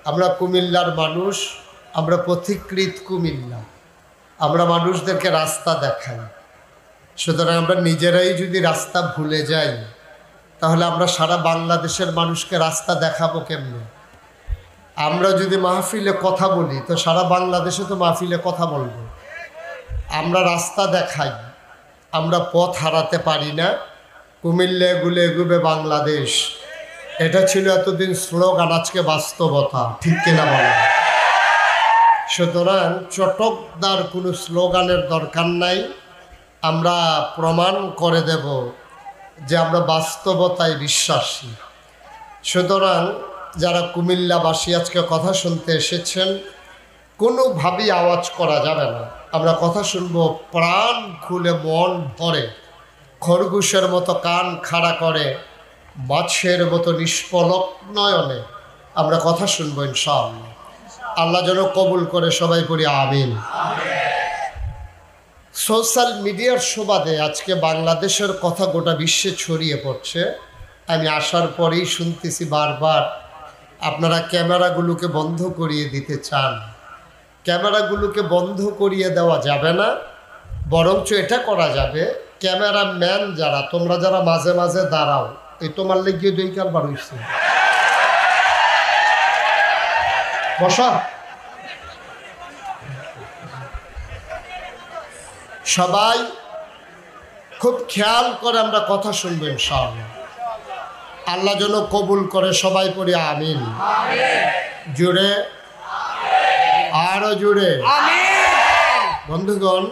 আমরা কুমিল্লার মানুষ, আমরা পথিকৃত কুমিল্লা, আমরা মানুষদেরকে রাস্তা দেখাই। সুতরাং আমরা নিজেরাই যদি রাস্তা ভুলে যাই তাহলে আমরা সারা বাংলাদেশের মানুষকে রাস্তা দেখাবো কেমনে? আমরা যদি মাহফিলে কথা বলি তো সারা বাংলাদেশে তো মাহফিলে কথা বলবো। আমরা রাস্তা দেখাই, আমরা পথ হারাতে পারি না। কুমিল্লা এগুলো এগুবে বাংলাদেশ, এটা ছিল এতদিন স্লোগান, আজকে বাস্তবতা, ঠিক কিনা বলেন? সুতরাং চটকদার কোনো স্লোগানের দরকার নাই। আমরা প্রমাণ করে দেব যে আমরা বাস্তবতায় বিশ্বাসী। সুতরাং যারা কুমিল্লাবাসী আজকে কথা শুনতে এসেছেন, কোনোভাবেই আওয়াজ করা যাবে না। আমরা কথা শুনবো প্রাণ খুলে, মন ভরে, খরগোশের মতো কান খাড়া করে, মাছের মতো নিষ্পলক নয়নে আমরা কথা শুনবো ইনশাআল্লাহ। আল্লাহ যেন কবুল করে, সবাই পড়ি আমিন। সোশ্যাল মিডিয়ার সুবাদে আজকে বাংলাদেশের কথা গোটা বিশ্বে ছড়িয়ে পড়ছে। আমি আসার পরেই শুনতেছি বারবার আপনারা ক্যামেরাগুলোকে বন্ধ করিয়ে দিতে চান। ক্যামেরাগুলোকে বন্ধ করিয়ে দেওয়া যাবে না, বরঞ্চ এটা করা যাবে, ক্যামেরাম্যান যারা, তোমরা যারা মাঝে মাঝে দাঁড়াও, এই তোমার লেগে দুই কারবার হইছে, বসা। সবাই খুব খেয়াল করে আমরা কথা শুনবো ইনশাআল্লাহ। আল্লাহ যেন কবুল করে, সবাই পড়ি আমিন। জুড়ে, আরো জুড়ে। বন্ধুগণ,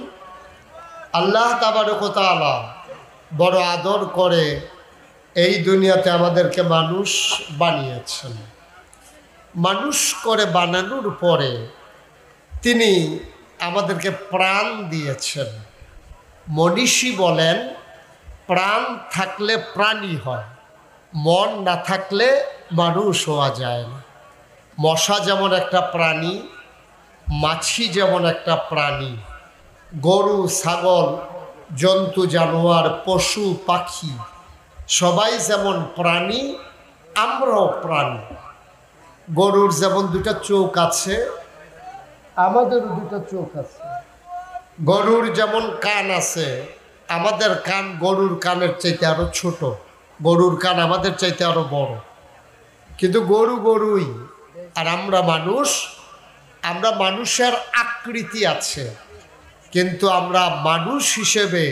আল্লাহ তাবারক ওয়া তাআলা বড় আদর করে এই দুনিয়াতে আমাদেরকে মানুষ বানিয়েছেন। মানুষ করে বানানোর পরে তিনি আমাদেরকে প্রাণ দিয়েছেন। মনীষী বলেন, প্রাণ থাকলে প্রাণী হয়, মন না থাকলে মানুষ হওয়া যায় না। মশা যেমন একটা প্রাণী, মাছি যেমন একটা প্রাণী, গরু, ছাগল, জন্তু জানোয়ার, পশু পাখি সবাই যেমন প্রাণী, আমরাও প্রাণী। গরুর যেমন দুটা চোখ আছে, আমাদেরও দুটা চোখ আছে। গরুর যেমন কান আছে, আমাদের কান গরুর কানের চাইতে আরো ছোট, গরুর কান আমাদের চাইতে আরো বড়। কিন্তু গরু গরুই, আর আমরা মানুষ। আমরা মানুষের আকৃতি আছে, কিন্তু আমরা মানুষ হিসেবে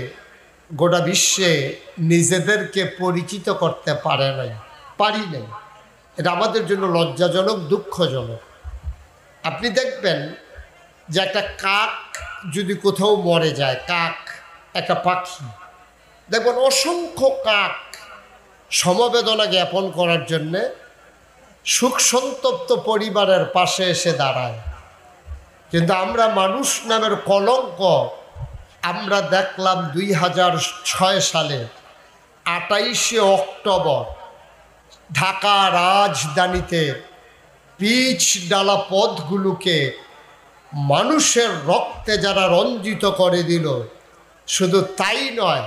গোটা বিশ্বে নিজেদেরকে পরিচিত করতে পারি নাই। এটা আমাদের জন্য লজ্জাজনক, দুঃখজনক। আপনি দেখবেন যে একটা কাক যদি কোথাও মরে যায়, কাক একটা পাখি, দেখবেন অসংখ্য কাক সমবেদনা জ্ঞাপন করার জন্যে সুখ সন্তপ্ত পরিবারের পাশে এসে দাঁড়ায়। কিন্তু আমরা মানুষ নামের কলঙ্ক, আমরা দেখলাম 2006 সালে 28শে অক্টোবর ঢাকা রাজধানীতে পিচ ডালা পথগুলোকে মানুষের রক্তে যারা রঞ্জিত করে দিল, শুধু তাই নয়,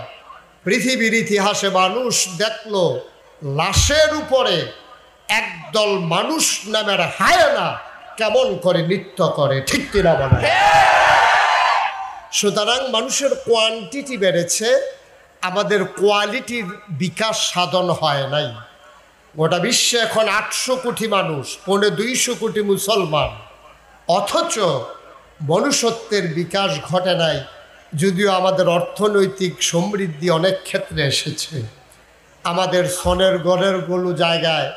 পৃথিবীর ইতিহাসে মানুষ দেখল লাশের উপরে একদল মানুষ নামের হায়না কেমন করে নৃত্য করে, ঠিক কিনা বলে? সুতরাং মানুষের কোয়ান্টিটি বেড়েছে, আমাদের কোয়ালিটির বিকাশ সাধন হয় নাই। গোটা বিশ্বে এখন 800 কোটি মানুষ, 250 কোটি মুসলমান, অথচ মনুষ্যত্বের বিকাশ ঘটে নাই। যদিও আমাদের অর্থনৈতিক সমৃদ্ধি অনেক ক্ষেত্রে এসেছে, আমাদের সোনের ঘরের গুলো জায়গায়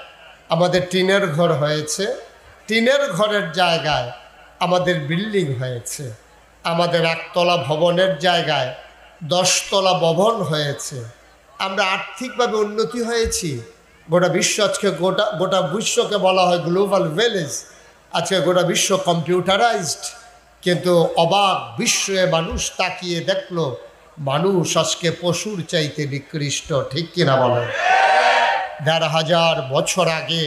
আমাদের টিনের ঘর হয়েছে, টিনের ঘরের জায়গায় আমাদের বিল্ডিং হয়েছে, আমাদের একতলা ভবনের জায়গায় 10 তলা ভবন হয়েছে। আমরা আর্থিকভাবে উন্নতি হয়েছি। গোটা বিশ্ব আজকে গোটা বিশ্বকে বলা হয় গ্লোবাল ভিলেজ। আজকে গোটা বিশ্ব কম্পিউটারাইজড, কিন্তু অবাক বিশ্বয়ে মানুষ তাকিয়ে দেখলো মানুষ আজকে পশুর চাইতে নিকৃষ্ট, ঠিক কিনা বলে? 1500 বছর আগে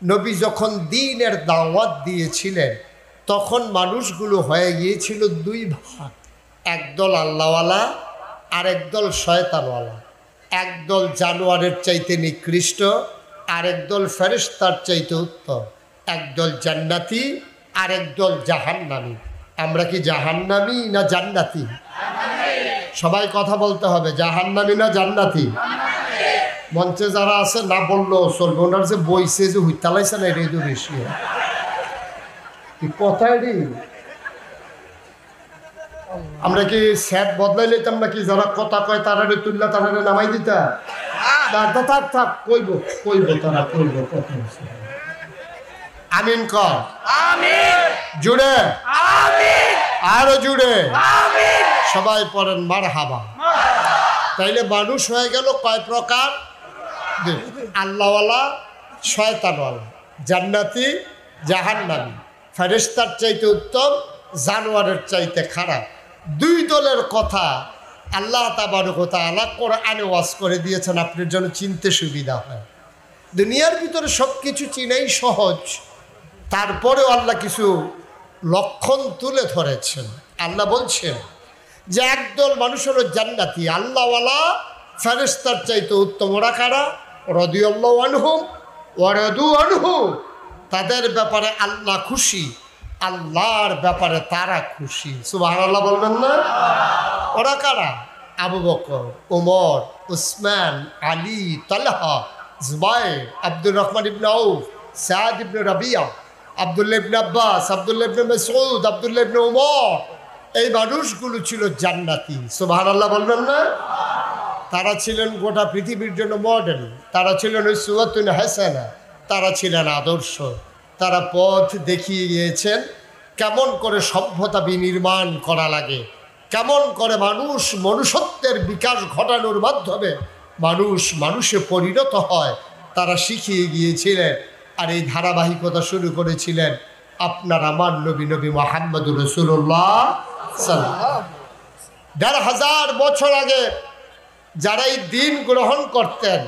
নবী যখন দ্বীনের দাওয়াত দিয়েছিলেন, তখন মানুষগুলো হয়ে গিয়েছিল 2 ভাগ, একদল আল্লাহওয়ালা আর একদল শয়তানওয়ালা। একদল জানোয়ারের চাইতে নিকৃষ্ট, আর একদল ফেরেশতার চাইতে উত্তম। একদল জান্নাতি আর একদল জাহান্নামী। আমরা কি জাহান্নামী না জান্নাতি? সবাই কথা বলতে হবে, জাহান্নামী না জান্নাতি? মঞ্চে যারা আছে না বললেও চলবে, ওনার যে বইছে যে হুইতালাইছে না এটাই তো বেশি কথাই রে। আমরা কি স্যাট বদলাই লইতাম নাকি? যারা কথা কয় তারা তুললা তারা নামাই দিতা? থাক থাক, কইব কইব তারা কইব কথা। আমিন কর, জুড়ে আরো জুড়ে সবাই পড়েন মারহাবা। তাইলে মানুষ হয়ে গেল কয় প্রকার? আল্লাহওয়ালা, শয়তানওয়ালা, জান্নাতি, জাহান্নামী, ফেরেশতার চাইতে উত্তম, জানোয়ারের চাইতে খারাপ। দুই দলের কথা আল্লাহ তাবারক ওয়া তাআলা কোরআনে ওয়াজ করে দিয়েছেন আপনার জন্য চিনতে সুবিধা হয়। দুনিয়ার ভিতরে সব কিছু চিনাই সহজ, তারপরেও আল্লাহ কিছু লক্ষণ তুলে ধরেছেন। আল্লাহ বলছেন যে একদল মানুষ হলো জান্নাতি, আল্লাহওয়ালা, ফেরেশতার চাইতে উত্তম। ওরা কারা? রাদিয়াল্লাহু আনহুম ওয়া রাদু আনহু। তাদের ব্যাপারে আল্লাহ খুশি, আল্লাহর ব্যাপারে তারা খুশি। সুবহানাল্লাহ বলবেন না? ওরা কারা? আবু বকর, ওমর, উসমান, আলী, তালহা, জুবাইর, আব্দুর রহমান ইবনে আউফ, সাদ ইবনে রাবিয়া, আব্দুল্লাহ ইবনে আব্বাস, আব্দুল্লাহ ইবনে মাসউদ, আব্দুল্লাহ ইবনে ওমর। এই মানুষগুলো ছিল জান্নাতি। সুবহানাল্লাহ বলবেন না? তারা ছিলেন গোটা পৃথিবীর জন্য মডেল, তারা ছিলেন উসওয়াতুন হাসানা, তারা ছিলেন আদর্শ। তারা পথ দেখিয়ে গিয়েছেন কেমন করে সভ্যতা বিনির্মাণ করা লাগে, কেমন করে মানুষ মনুষ্যত্বের বিকাশ ঘটানোর মাধ্যমে মানুষে পরিণত হয়, তারা শিখিয়ে গিয়েছিলেন। আর এই ধারাবাহিকতা শুরু করেছিলেন আপনার আমার নবী মুহাম্মদুর রাসূলুল্লাহ সাল্লাল্লাহু আলাইহি ওয়াসাল্লাম। ১৫০০ বছর আগে যারা এই দিন গ্রহণ করতেন,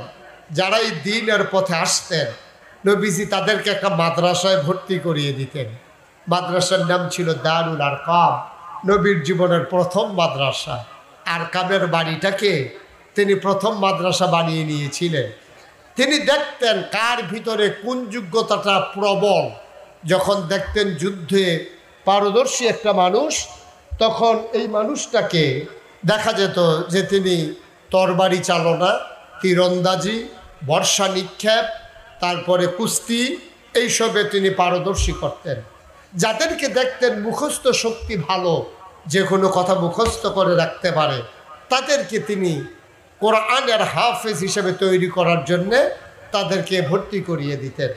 যারা এই দিনের পথে আসতেন, নবীজি তাদেরকে একটা মাদ্রাসায় ভর্তি করিয়ে দিতেন। মাদ্রাসার নাম ছিল দারুল আরকাম, নবীর জীবনের প্রথম মাদ্রাসা। আরকামের বাড়িটাকে তিনি প্রথম মাদ্রাসা বানিয়ে নিয়েছিলেন। তিনি দেখতেন কার ভিতরে কোন যোগ্যতাটা প্রবল। যখন দেখতেন যুদ্ধে পারদর্শী একটা মানুষ, তখন এই মানুষটাকে দেখা যেত যে তিনি তরবারি চালনা, তীরন্দাজি, বর্ষা নিক্ষেপ, তারপরে কুস্তি, এইসবে তিনি পারদর্শী করতেন। যাদেরকে দেখতেন মুখস্থ শক্তি ভালো, যে কোনো কথা মুখস্থ করে রাখতে পারে, তাদেরকে তিনি কোরআনের হাফেজ হিসেবে তৈরি করার জন্যে তাদেরকে ভর্তি করিয়ে দিতেন।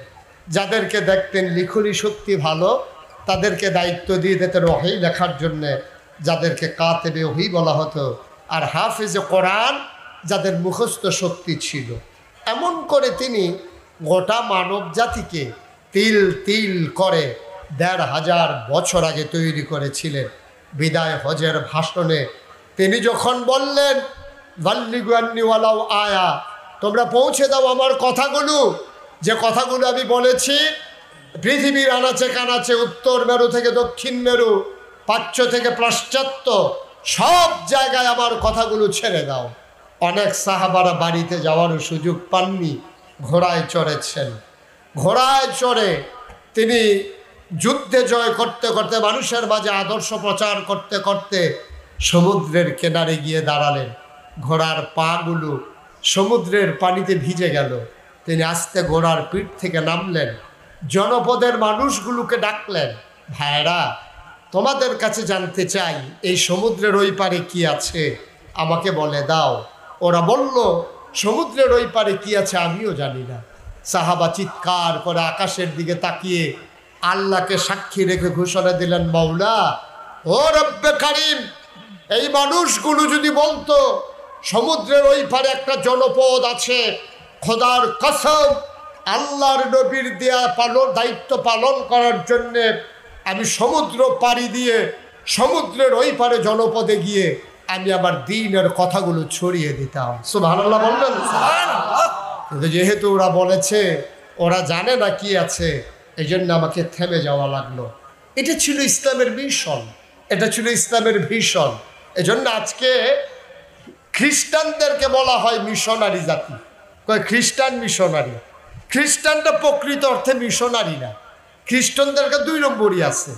যাদেরকে দেখতেন লিখনি শক্তি ভালো, তাদেরকে দায়িত্ব দিয়ে দিতেন ওহী লেখার জন্যে, যাদেরকে কাতেবে ওহী বলা হতো। আর হাফেজে কোরআন যাদের মুখস্থ শক্তি ছিল। এমন করে তিনি গোটা মানব জাতিকে তিল তিল করে ১৫০০ বছর আগে তৈরি করেছিলেন। বিদায় হজের ভাষণে তিনি যখন বললেন বাল্লিগু আন্নী ওয়ালাউ আয়া, তোমরা পৌঁছে দাও আমার কথাগুলো, যে কথাগুলো আমি বলেছি পৃথিবীর আনাচে কানাচে, উত্তর মেরু থেকে দক্ষিণ মেরু, প্রাচ্য থেকে পাশ্চাত্য, সব জায়গায় আমার কথাগুলো ছেড়ে দাও। অনেক সাহাবারা বাড়িতে যাওয়ারও সুযোগ পাননি, ঘোড়ায় চড়েছেন। ঘোড়ায় চড়ে তিনি যুদ্ধে জয় করতে করতে, মানুষের মাঝে আদর্শ প্রচার করতে করতে সমুদ্রের কিনারে গিয়ে দাঁড়ালেন। ঘোড়ার পাগুলো সমুদ্রের পানিতে ভিজে গেল। তিনি আস্তে ঘোড়ার পিঠ থেকে নামলেন, জনপদের মানুষগুলোকে ডাকলেন, ভাইরা তোমাদের কাছে জানতে চাই এই সমুদ্রের ওই পারে কি আছে, আমাকে বলে দাও। ওরা বলল সমুদ্রের ওই পারে কি আছে আমিও জানি না। সাহাবা চিৎকার করে আকাশের দিকে তাকিয়ে আল্লাহকে সাক্ষী রেখে ঘোষণা দিলেন, মাওলা ও রব্বে কারিম, এই মানুষগুলো যদি বলতো সমুদ্রের ওই পারে একটা জনপদ আছে, খোদার কসম আল্লাহর নবীর দেয়া দায়িত্ব পালন করার জন্যে আমি সমুদ্র পাড়ি দিয়ে সমুদ্রের ওই পারে জনপদে গিয়ে আমি আমার দ্বীনের কথাগুলো ছড়িয়ে দিতাম। সুবহানাল্লাহ বললেন। কিন্তু যেহেতু ওরা বলেছে ওরা জানে না কি আছে, এই জন্য আমাকে থেমে যাওয়া লাগলো। এটা ছিল ইসলামের মিশন, এটা ছিল ইসলামের ভিশন। এজন্য আজকে খ্রিস্টানদেরকে বলা হয় মিশনারি জাতি। কয় খ্রিস্টান মিশনারি। খ্রিস্টানটা প্রকৃত অর্থে মিশনারি না, খ্রিস্টানদেরকে 2 নম্বরই আছে।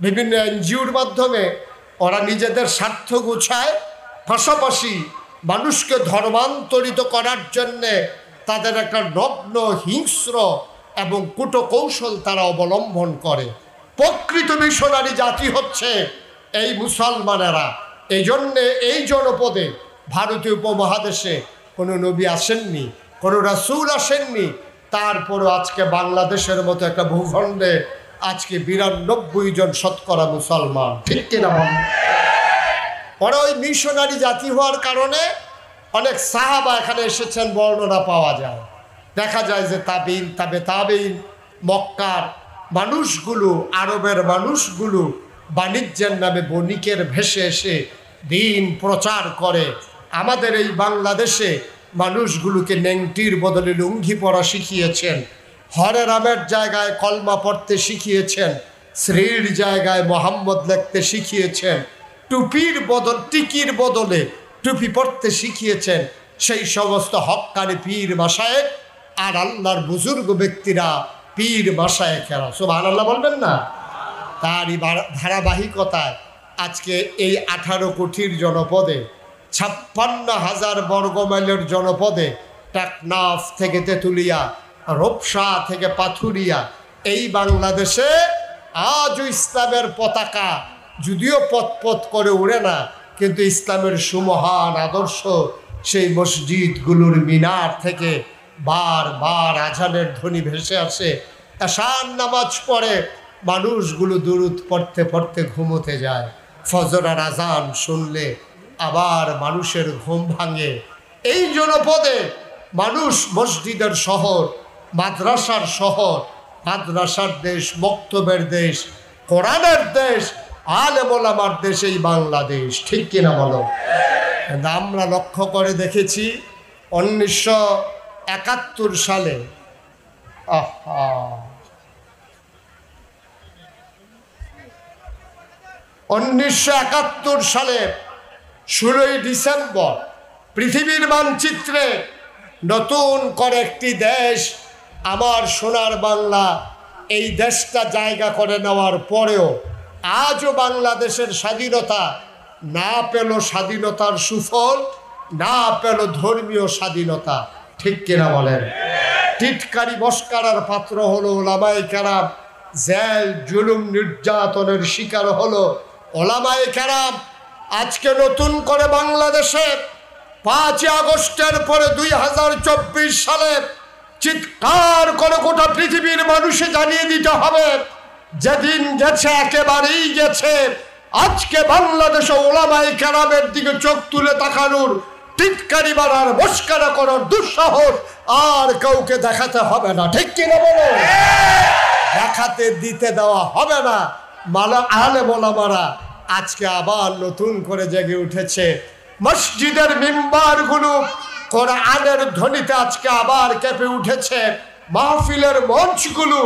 বিভিন্ন এনজিওর মাধ্যমে ওরা নিজেদের স্বার্থ গুছায়, পাশাপাশি মানুষকে ধর্মান্তরিত করার জন্যে তাদের একটা নগ্ন, হিংস্র এবং কূটকৌশল তারা অবলম্বন করে। প্রকৃত মিশনারি জাতি হচ্ছে এই মুসলমানেরা। এই জন্যে এই জনপদে ভারতীয় উপমহাদেশে কোনো নবী আসেননি, কোনো রাসূল আসেননি। তারপরও আজকে বাংলাদেশের মতো একটা ভূখণ্ডে আজকে 92 জন শতকরা মুসলমান, ঠিক কিনা? ওরা ওই মিশনারি জাতি হওয়ার কারণে অনেক সাহাবা এখানে এসেছেন বর্ণনা পাওয়া যায়। দেখা যায় যে তাবেইন মক্কার মানুষগুলো, আরবের মানুষগুলো বাণিজ্যের নামে বণিকের ভেসে এসে দিন প্রচার করে। আমাদের এই বাংলাদেশে মানুষগুলোকে নেংটির বদলে লুঙ্গি পরা শিখিয়েছেন, হরে রামের জায়গায় কলমা পড়তে শিখিয়েছেন, শ্রীর জায়গায় মোহাম্মদ লিখতে শিখিয়েছেন, টিকির বদলে টুপি পড়তে শিখিয়েছেন। সেই সমস্ত হক্কানি পীর মাশায়েখ আর আল্লাহর বুজুর্গ ব্যক্তিরা পীর মাশায়েখেরা, সুবহানাল্লাহ বলবেন না? তারই ধারাবাহিকতায় আজকে এই 18 কোটির জনপদে, 56,000 বর্গমাইলের জনপদে, টেকনাফ থেকে তেঁতুলিয়া, রূপসা থেকে পাথুরিয়া, এই বাংলাদেশে আজও ইসলামের পতাকা যদিও পথ করে উড়ে না, কিন্তু ইসলামের সুমহান আদর্শ সেই মসজিদগুলোর মিনার থেকে বারবার আজানের ধ্বনি ভেসে আসে। এশার নামাজ পড়ে মানুষগুলো দুরূদ পড়তে পড়তে ঘুমোতে যায়। ফজরের আজান শুনলে আবার মানুষের ঘুম ভাঙে। এই জনপদে মানুষ মসজিদের শহর, মাদ্রাসার শহর, মাদ্রাসার দেশ, মক্তবের দেশ, কোরআনের দেশ, আলেম ওলামার দেশ এই বাংলাদেশ, ঠিক কিনা বলো? আমরা লক্ষ্য করে দেখেছি 1971 সালে 1971 সালে 16ই ডিসেম্বর পৃথিবীর মানচিত্রে নতুন করে একটি দেশ, আমার সোনার বাংলা, এই দেশটা জায়গা করে নেওয়ার পরেও আজও বাংলাদেশের স্বাধীনতা না পেল স্বাধীনতার সুফল, না পেল ধর্মীয় স্বাধীনতা, ঠিক কিনা বলেন? টিটকারি মস্কারার পাত্র হলো ওলামায়ে কেরাম, জেল জুলুম নির্যাতনের শিকার হলো ওলামায়ে কেরাম। আজকে নতুন করে বাংলাদেশে 5 আগস্টের পরে 2024 সালে চিৎকার করে গোটা পৃথিবীর মানুষে জানিয়ে দিতে হবে, যেদিন গেছে একেবারেই গেছে। আজকে বাংলাদেশে ওলামায়ে কেরামের দিকে চোখ তুলে তাকানোর, টিটকারি মারার, মস্কারা করার দুঃসাহস আর কাউকে দেখাতে হবে না, ঠিক কিনা বলো? দেখাতে দিতে দেওয়া হবে না। আলেম ওলামারা আজকে আবার নতুন করে জেগে উঠেছে। মসজিদের মিম্বারগুলো কোরআনের ধ্বনিতে আজকে আবার কেঁপে উঠেছে। মাহফিলের মঞ্চগুলো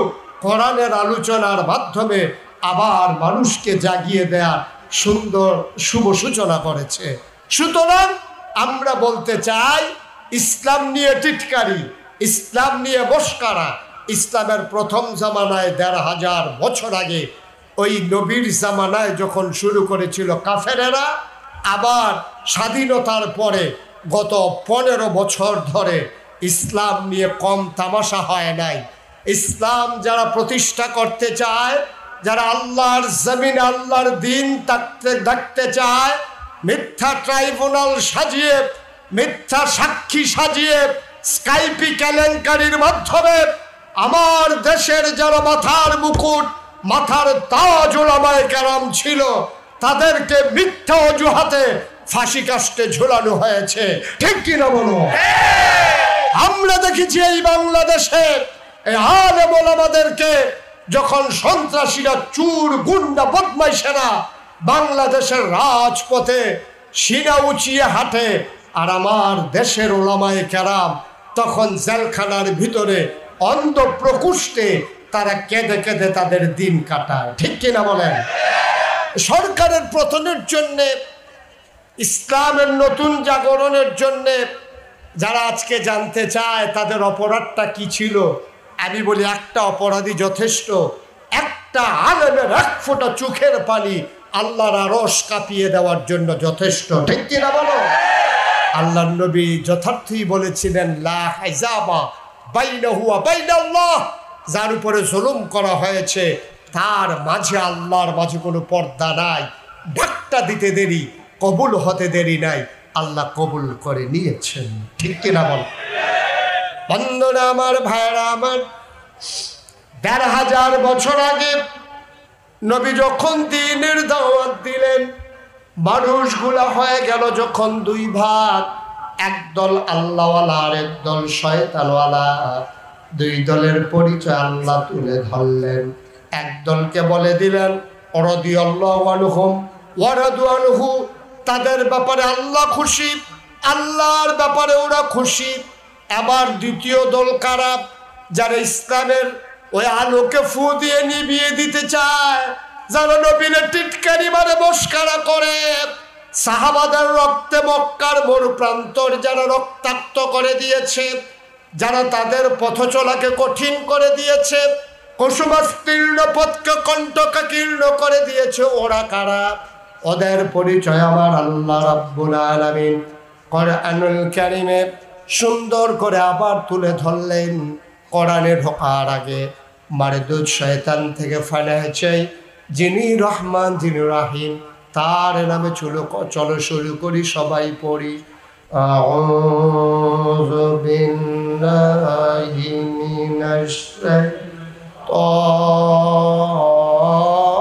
কোরআনের আলোচনার মাধ্যমে আবার মানুষকে জাগিয়ে দেওয়ার সুন্দর শুভ সূচনা করেছে। সুতরাং আমরা বলতে চাই, ইসলাম নিয়ে টিটকারি, ইসলাম নিয়ে মস্কারা, ইসলামের প্রথম জামানায় ১৫০০ বছর আগে ওই নবীর জামানায় যখন শুরু করেছিল কাফেরেরা, আবার স্বাধীনতার পরে গত 15 বছর ধরে ইসলাম নিয়ে কম তামাশা হয় নাই। ইসলাম যারা প্রতিষ্ঠা করতে চায়, যারা আল্লাহর জমিন, আল্লাহর দিন দেখতে চায়, মিথ্যা ট্রাইব্যুনাল সাজিয়ে, মিথ্যা সাক্ষী সাজিয়ে, স্কাইপি কেলেঙ্কারির মাধ্যমে আমার দেশের যারা মাথার মুকুট, মাথার তাজ ওলামায়ে কেরাম ছিল, তাদেরকে মিথ্যা অজুহাতে ফাঁসি কাস্টে ঝুলানো হয়েছে, ঠিক কিনা বলো? আমরা দেখেছি এই বাংলাদেশে এই আলেম ওলামাদেরকে যখন সন্ত্রাসীরা, চুর গুন্ডা বদমাইশেরা বাংলাদেশের রাজপথে সিনা উঁচিয়ে হাঁটে, আর আমার দেশের ওলামায়ে কেরাম তখন জেলখানার ভিতরে অন্ধ প্রকোষ্ঠে তারা কেঁদে কেঁদে তাদের দিন কাটায়, ঠিক কিনা বলেন? সরকারের পতনের জন্যে, ইসলামের নতুন জাগরণের জন্যে যারা আজকে জানতে চায় তাদের অপরাধটা কি ছিল, আমি বলি একটা অপরাধী যথেষ্ট, একটা আলেমের এক ফোঁটা চোখের পানি আল্লাহর আরশ কাঁপিয়ে দেওয়ার জন্য যথেষ্ট, ঠিক কিনা বলো? আল্লাহর নবী যথার্থই বলেছিলেন, লা হিজাবা বাইনাহু ওয়া বাইনাল্লাহ, যার উপরে জুলুম করা হয়েছে তার মাঝে আল্লাহর মাঝে কোনো পর্দা নাই। ডাকটা দিতে দেরি, কবুল হতে দেরি নাই, আল্লাহ কবুল করে নিয়েছেন, ঠিক কিনা বল? বন্ধুরা আমার, ভাইরা আমার, ১৫০০ বছর আগে নবী যখন দ্বীনের দাওয়াত দিলেন, মানুষগুলা হয়ে গেল যখন দুই ভাগ, একদল আল্লাহওয়ালা আর একদল শয়তানওয়ালা। দুই দলের পরিচয় আল্লাহ তুলে ধরলেন। একদলকে বলে দিলেন রাদিয়াল্লাহু আনহুম ওয়া রাদু আনহু, তাদের ব্যাপারে আল্লাহ খুশি, আল্লাহর ব্যাপারে ওরা খুশি। আবার দ্বিতীয় দল কারা? যারা ইসলামের ওই আলোকে ফু দিয়ে নিভিয়ে দিতে চায়, যারা নবীর টিটকারি মারে মস্করা করে, সাহাবাদের রক্তে মক্কার মরু প্রান্তর যারা রক্তাক্ত করে দিয়েছে, যারা তাদের পথ চলাকে কঠিন করে দিয়েছে, কুসুমাস্তীর্ণ পথকে কণ্টকাকীর্ণ করে দিয়েছে, ওরা কারা? ওদের পরিচয় আমার আল্লাহ রাব্বুল আলামিন কোরআনুল কারীমে সুন্দর করে আবার তুলে ধরলেন। কোরআনে ঢোকার আগে মারদুদ শয়তান থেকে ফানাহ চাই, যিনি রহমান যিনি রাহিম, তার নামে চলো শুরু করি, সবাই পড়ি। আউযু বিল্লাহি মিনাশ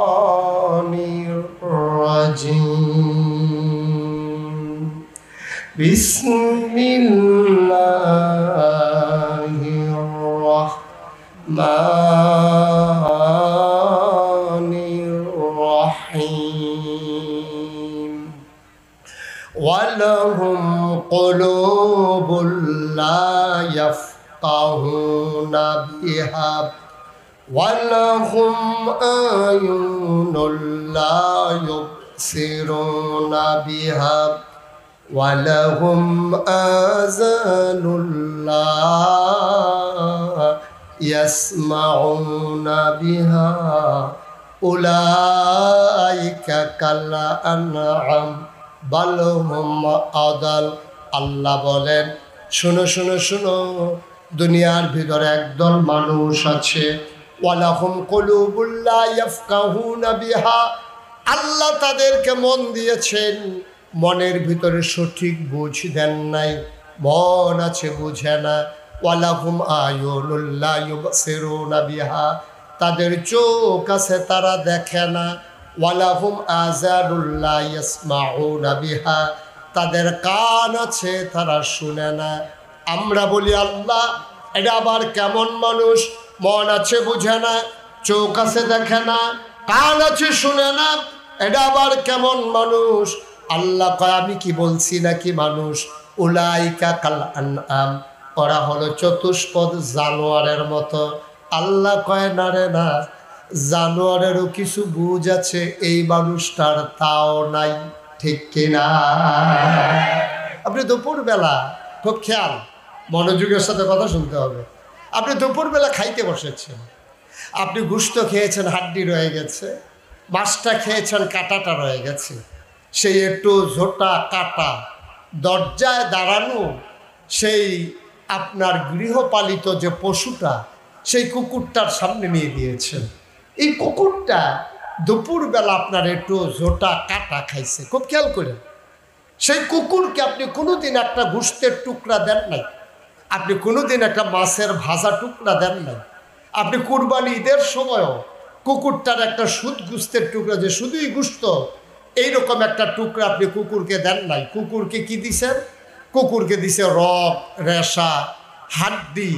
শাইতানির রাজিম। বিসমিল্লাহির রাহমানির রাহিম। ওয়ালাহুম কুলুবুল লা ইয়াফকাহুনা বিহা ওয়ালাহুম আয়ুনুল লা ইউবসিরুনা বিহা ওয়ালাহুম আযানুল লা ইয়াসমাউনা বিহা উলাইকা কাল আনআম বাল হুম আদাল। আল্লাহ বলেন, শুনো শুনো শুনো, দুনিয়ার ভিতরে একদল মানুষ আছে, ওয়ালাহুম কুলুবুল লা ইয়াফকাহুনা বিহা, আল্লাহ তাদেরকে মন দিয়েছেন, মনের ভিতরে সঠিক বুঝ দেন নাই, মন আছে বুঝে না। ওয়ালাহুম আয়ুনুল লা ইউবসিরুনা বিহা, তাদের চোখ আছে তারা দেখে না। ওয়ালাহুম আযানুল লা ইয়াসমাউনা বিহা, তাদের কান আছে তারা শুনে না। আমরা বলি আল্লাহ এটা আবার কেমন মানুষ? মন আছে বুঝে না, চোখ আছে দেখে না, কান আছে শুনে না, এটা আবার কেমন মানুষ? আল্লাহ কয়, আমি কি বলছি নাকি মানুষ? উলাইকা কাল আনআম, ওরা হলো চতুষ্পদ জানোয়ারের মতো। আল্লাহ কয়, না রে না, জানোয়ারেরও কিছু বুঝ আছে, এই মানুষটার তাও নাই, ঠিক কিনা? আপনি দুপুরবেলা খুব খেয়াল মনোযোগের সাথে কথা শুনতে হবে। আপনি দুপুরবেলা খাইতে বসেছেন, আপনি গোশত খেয়েছেন, হাড্ডি রয়ে গেছে, মাছটা খেয়েছেন, কাঁটাটা রয়ে গেছে, সেই একটু ঝোটা কাটা দরজায় দাঁড়ানো সেই আপনার গৃহপালিত যে পশুটা, সেই কুকুরটার সামনে নিয়ে দিয়েছেন। এই কুকুরটা দুপুরবেলা আপনার একটু ঝোটা কাটা খাইছে, খুব খেয়াল করেন। সেই কুকুরকে আপনি কোনোদিন একটা গোশতের টুকরা দেন নাই, আপনি কোনোদিন একটা মাছের ভাজা টুকরা দেন নাই। আপনি কুরবানি ঈদের সময়ও কুকুরটার একটা সুদ গোশতের টুকরা, যে শুধুই গোশত, এইরকম একটা টুকরা আপনি কুকুরকে দেন নাই। কুকুরকে কি দিছেন? কুকুরকে দিছে রগ, রেশা, হাড্ডি,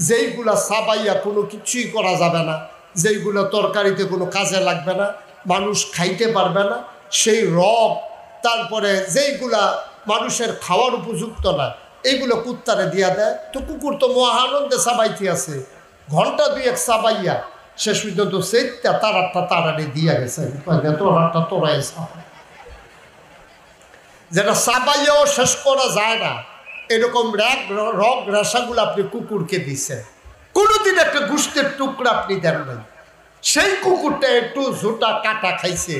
যেইগুলা সাবাইয়া কোনো কিছুই করা যাবে না, যেইগুলো তরকারিতে কোনো কাজে লাগবে না, মানুষ খাইতে পারবে না, সেই রগ, তারপরে যেইগুলা মানুষের খাওয়ার উপযুক্ত না, এইগুলো কুত্তারে দিয়া দেয়। তো কুকুর তো মহানন্দে সাবাইতে আছে, ঘন্টা দুয়েক সাবাইয়া শেষ পর্যন্ত সেইটা তারাটা তারারে দিয়া গেছে, তোরাটা তোরাই সাবাই, যেটা সাবাইয়াও শেষ করা যায় না, এরকম রগ রেশাগুলো আপনি কুকুরকে দিচ্ছেন। কোনোদিন একটা গোশতের টুকরা আপনি দেন নাই। সেই কুকুরটা একটু ঝোটা কাটা খাইছে।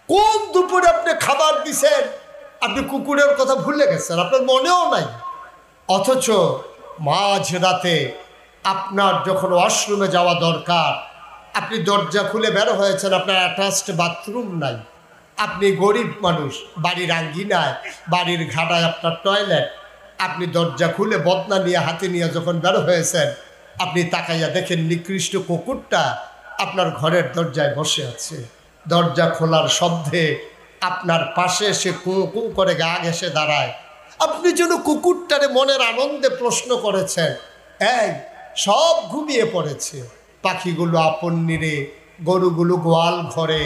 কোন দুপুরে আপনি খাবার দিছেন, আপনি কুকুরের কথা ভুলে গেছেন, আপনার মনেও নাই। অথচ মাঝ রাতে আপনার যখন ওয়াশরুমে যাওয়া দরকার, আপনি দরজা খুলে বের হয়েছেন, আপনার অ্যাটাচড বাথরুম নাই, আপনি গরিব মানুষ, বাড়ির আঙ্গিনায় বাড়ির ঘাটায় আপনার টয়লেট, আপনি দরজা খুলে বদনা নিয়ে হাতে নিয়ে যখন বের হয়েছেন, আপনি তাকাইয়া দেখেন নিকৃষ্ট কুকুরটা আপনার ঘরের দরজায় বসে আছে। দরজা খোলার শব্দে আপনার পাশে এসে কু কু করে গা ঘেঁষে দাঁড়ায়। আপনি যেন কুকুরটারে মনের আনন্দে প্রশ্ন করেছেন, এই সব ঘুমিয়ে পড়েছে, পাখিগুলো আপন নিরে, গরুগুলো গোয়াল ঘরে,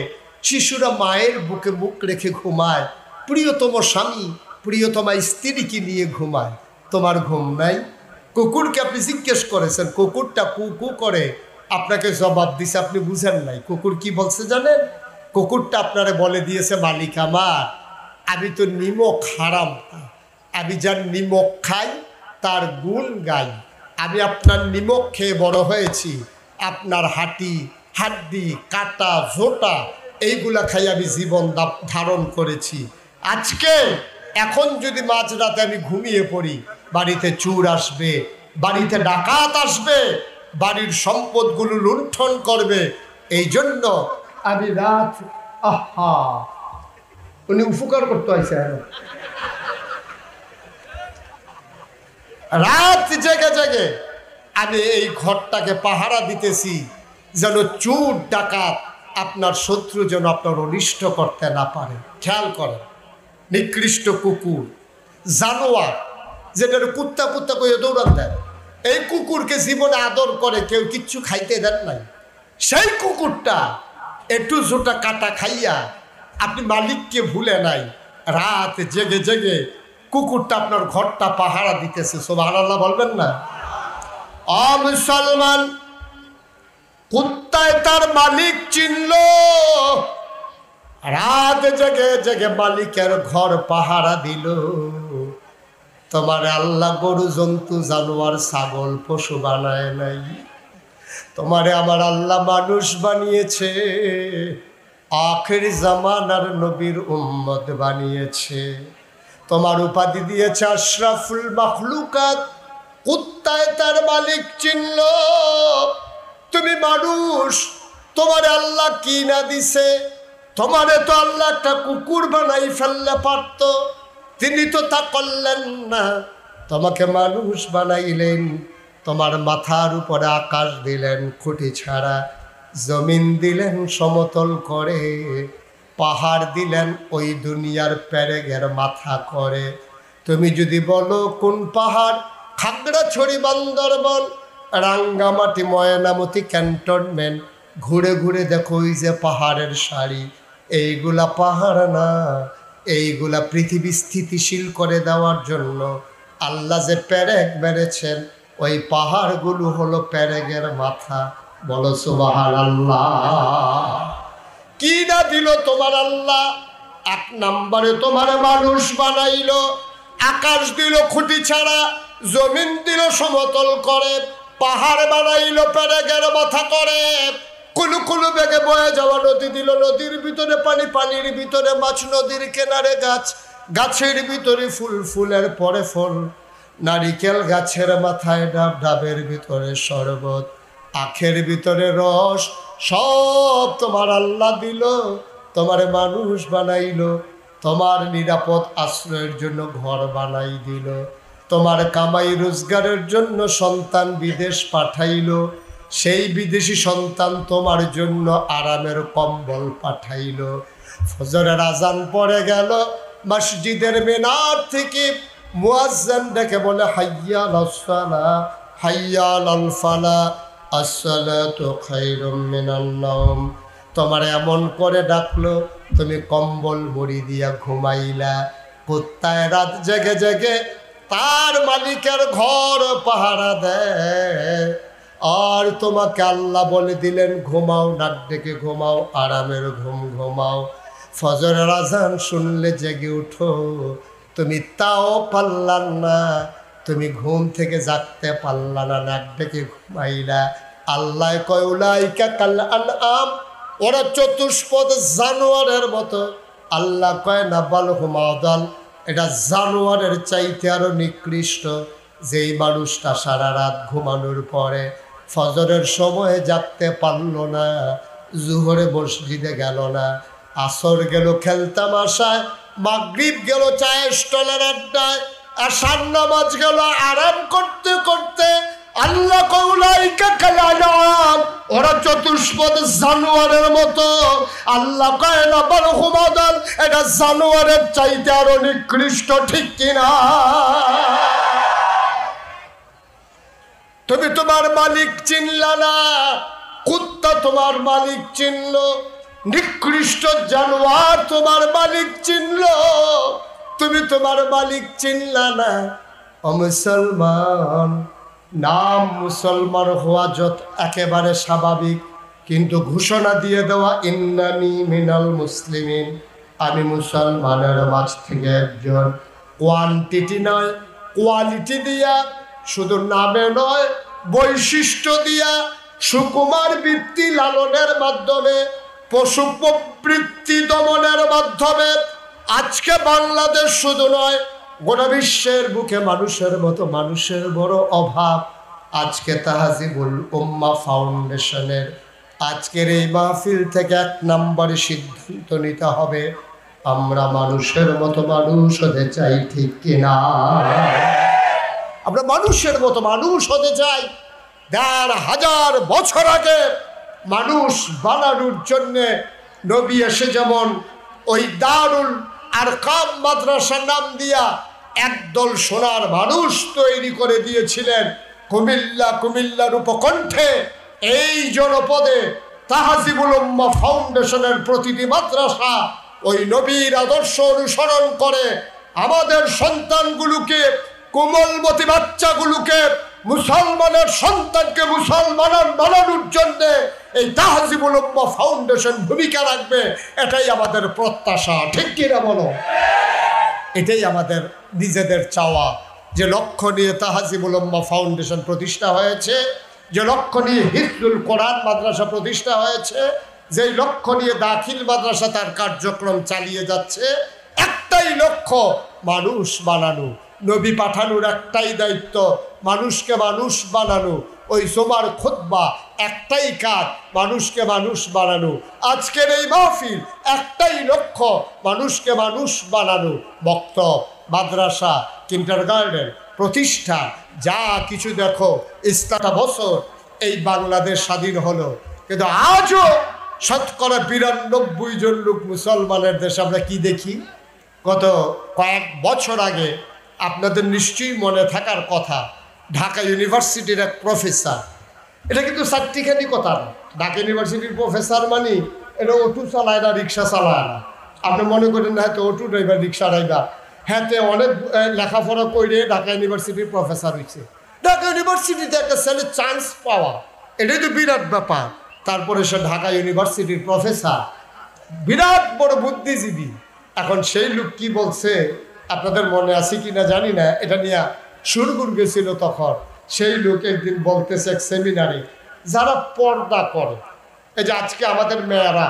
শিশুরা মায়ের বুকে মুখ রেখে ঘুমায়, প্রিয়তম স্বামী প্রিয়তমা স্ত্রীকে নিয়ে ঘুমায়, তোমার ঘুম নাই? কুকুরকে আপনি জিজ্ঞেস করেছেন, কুকুরটা কু কু করে আপনাকে জবাব দিছে, আপনি বুঝেন নাই। কুকুর কি বলছে জানেন? কুকুরটা আপনারে বলে দিয়েছে, মালিক আমার, আমি তো নিমক হারাম না, আমি যার নিমক খাই তার গুণ গাই, আমি আপনার নিমক খেয়ে বড় হয়েছি, আপনার হাড্ডি কাটা ঝোটা এইগুলা খাই আমি জীবন ধারণ করেছি। আজকে এখন যদি মাঝরাতে আমি ঘুমিয়ে পড়ি, বাড়িতে চোর আসবে, বাড়িতে ডাকাত আসবে, বাড়ির সম্পদগুলো লুণ্ঠন করবে, এই জন্য আমি রাত উনি উপকার করতে হয়েছে, রাত জেগে জেগে আমি এই ঘরটাকে পাহারা দিতেছি, যেন চোর ডাকাত আপনার শত্রু যেন আপনার অনিষ্ট করতে না পারে। খেয়াল করেন, নিকৃষ্ট কুকুর, জানোয়ার, যেটার কুত্তা কুত্তা করে দৌড়ান দেয়, এই কুকুরকে জীবনে আদর করে কেউ কিচ্ছু খাইতে দেন নাই। সেই কুকুরটা একটু জোটা কাটা খাইয়া আপনি মালিককে ভুলে নাই, রাত জেগে জেগে কুকুরটা আপনার ঘরটা পাহারা দিতেছে। সুবহানাল্লাহ বলবেন না? মুসলমান, কুত্তায় তার মালিক চিনল, রাত জেগে জেগে মালিকের ঘর পাহারা দিল। তোমার আল্লাহ গরু জন্তু জানোয়ার ছাগল পশু বানায় নাই, তোমারে আমার আল্লাহ মানুষ বানিয়েছে, আখির জামানার নবীর উম্মত বানিয়েছে, তোমার উপাধি দিয়েছে আশরাফুল মাখলুকাত। কুত্তায় তার মালিক চিনল, তুমি মানুষ, তোমারে আল্লাহ কি না দিছে? তোমারে তো আল্লাহ একটা কুকুর বানাই ফেললে পারত, তিনি তো তা করলেন না, তোমাকে মানুষ বানাইলেন। তোমার মাথার উপরে আকাশ দিলেন খুঁটি ছাড়া, জমিন দিলেন সমতল করে, পাহাড় দিলেন ওই দুনিয়ার পেরেগের মাথা করে। তুমি যদি বলো কোন পাহাড়, খাগড়াছড়ি, বান্দরবন, রাঙ্গামাটি, ময়নামতি, ক্যান্টনমেন্ট, ঘুরে ঘুরে দেখো ওই যে পাহাড়ের সারি, এইগুলা পাহাড় না, এইগুলা পৃথিবী স্থিতিশীল করে দেওয়ার জন্য আল্লাহ যে পেরেক বেড়েছেন, ওই পাহাড়গুলো হলো পেরেগের মাথা। বলো সুবহানাল্লাহ। কি না দিল তোমার আল্লাহ? এক নম্বরে তোমার মানুষ বানাইল, আকাশ দিল খুঁটি ছাড়া, জমিন দিল সমতল করে, পাহাড় বানাইল পেরেগের মাথা করে, কুলু কুলু বেগে বয়ে যাওয়া নদী দিল, নদীর ভিতরে পানি, পানির ভিতরে মাছ, নদীর কিনারে গাছ, গাছের ভিতরে ফুল, ফুলের পরে ফল, নারিকেল গাছের মাথায় ডাব, ডাবের ভিতরে শরবত, আখের ভিতরে রস, সব তোমার আল্লাহ দিল। তোমার মানুষ বানাইল, তোমার নিরাপদ আশ্রয়ের জন্য ঘর বানাই দিল, তোমার কামাই রোজগারের জন্য সন্তান বিদেশ পাঠাইল, সেই বিদেশি সন্তান তোমার জন্য আরামের কম্বল পাঠাইল। ফজরের আজান পড়ে গেল, মসজিদের মিনার থেকে মুয়াজ্জিন ডেকে বলে, হাইয়া আলাস সালাহ, হাইয়া আলাল ফালাহ, আসসালাতু খায়রুম মিনান নাওম। তোমার এমন করে ডাকলো, তুমি কম্বল মুড়ি দিয়া ঘুমাইলা। কুত্তায় রাত জেগে জেগে তার মালিকের ঘর পাহারা দেয়, আর তোমাকে আল্লাহ বলে দিলেন ঘুমাও, নাক ডেকে ঘুমাও, আরামের ঘুম ঘুমাও। ফজরের আজান শুনলে জেগে উঠো, তুমি তাও পারলাম না, তুমি ঘুম থেকে জাগতে পারলা না, নাক ডেকে ঘুমাইলা। আল্লাহ কয় উলাইকা কাল আনআম, ওরা চতুষ্পদ জানোয়ারের মতো। আল্লাহ কয় না বাল হুম আদাল, এটা জানোয়ারের চাইতে আরো নিকৃষ্ট। যেই মানুষটা সারা রাত ঘুমানোর পরে ফজরের সময়ে জাগতে পারল না, জুহরে মসজিদে গেল না, আসর গেল খেলতামাশায়, মাগরিব গেল চায়ের স্টলের আড্ডায়, আশার নামাজ গেল আরাম করতে করতে, আল্লাহ কউলাইকা কালানাম, ওরা চতুষ্পদ জানোয়ারের মতো। আল্লাহ কয় না বারহুম আদাল, এটা জানোয়ারের চাইতে আরো নিকৃষ্ট, ঠিক কিনা? তুমি তোমার মালিক চিনলা না, কুত্তা তোমার মালিক চিনল, নিকৃষ্ট জানোয়ার তোমার মালিক চিনল, তুমি তোমার মালিক চিনলা না। ও মুসলমান, নাম মুসলমান হওয়া যত একেবারে স্বাভাবিক, কিন্তু ঘোষণা দিয়ে দেওয়া ইন্নানি মিনাল মুসলিমিন, আমি মুসলমানের মাঝ থেকে একজন, কোয়ান্টিটি নয় কোয়ালিটি দিয়া, শুধু নামে নয় বৈশিষ্ট্য দিয়া, সুকুমার বৃত্তি লালনের মাধ্যমে, পশু প্রবৃত্তি দমনের মাধ্যমে আজকে বাংলাদেশ শুধু নয় গোটা বিশ্বের বুকে মানুষের মতো মানুষের বড় অভাব। আজকে তাহজিবুল উম্মাহ ফাউন্ডেশনের আজকের এই মাহফিল থেকে 1 নম্বরে সিদ্ধান্ত নিতে হবে, আমরা মানুষের মতো মানুষ হতে চাই, ঠিক কিনা? আমরা মানুষের মতো মানুষ হতে চাই। ১,৫০০ বছর আগে মানুষ বানানোর জন্যে নবী এসে যেমন ওই দারুল আরকাম মাদ্রাসার নাম দিয়া একদল সোনার মানুষ তৈরি করে দিয়েছিলেন, কুমিল্লার উপকণ্ঠে এই জনপদে তাহজিবুল উম্মাহ ফাউন্ডেশনের প্রতিটি মাদ্রাসা ওই নবীর আদর্শ অনুসরণ করে আমাদের সন্তানগুলোকে, কোমলমতি বাচ্চাগুলোকে, মুসলমানের সন্তানকে মুসলমান বানানোর জন্য এই তাহজিবুল উম্মাহ ফাউন্ডেশন ভূমিকা রাখবে, এটাই আমাদের প্রত্যাশা, ঠিক কিনা বলো? এটাই আমাদের নিজেদের চাওয়া, যে লক্ষ্য নিয়ে তাহজিবুল উম্মাহ ফাউন্ডেশন প্রতিষ্ঠা হয়েছে, যে লক্ষ্য নিয়ে হিফজুল কোরআন মাদ্রাসা প্রতিষ্ঠা হয়েছে, যেই লক্ষ্য নিয়ে দাখিল মাদ্রাসা তার কার্যক্রম চালিয়ে যাচ্ছে, একটাই লক্ষ্য, মানুষ বানানো। নবী পাঠানোর একটাই দায়িত্ব, মানুষকে মানুষ বানানো। ওই জুমার খুতবা একটাই কাজ, মানুষকে মানুষ বানানো। আজকের এই মাহফিল একটাই লক্ষ্য, মানুষকে মানুষ বানানো। বক্তব্য, মাদ্রাসা, কিন্ডারগার্টেন প্রতিষ্ঠা, যা কিছু দেখো, ইসলামটা বছর এই বাংলাদেশ স্বাধীন হলো, কিন্তু আজও শতকরা ৯২ জন লোক মুসলমানের দেশে। আমরা কি দেখি? গত কয়েক বছর আগে আপনাদের নিশ্চয়ই মনে থাকার কথা, ঢাকা ইউনিভার্সিটির এক প্রফেসর, এটা কিন্তু চারটিখানি কথা না, ঢাকা ইউনিভার্সিটির প্রফেসর মানে এটা অটো চালায় না, রিক্সা চালায় না। আপনি মনে করেন না হয়তো অটো ড্রাইভার, রিক্সা ড্রাইভার, হ্যাঁ অনেক লেখাপড়া করে ঢাকা ইউনিভার্সিটির প্রফেসর হয়েছে। ঢাকা ইউনিভার্সিটিতে একটা ছেলে চান্স পাওয়া, এটাই তো বিরাট ব্যাপার। তারপরে সে ঢাকা ইউনিভার্সিটির প্রফেসর, বিরাট বড় বুদ্ধিজীবী। এখন সেই লোক কি বলছে আপনাদের মনে আছে কি না জানি না, এটা নিয়ে সুরগুর গেছিল তখন। সেই লোক একদিন বলতেছে এক সেমিনারে, যারা পর্দা করে, এই যে আজকে আমাদের মেয়েরা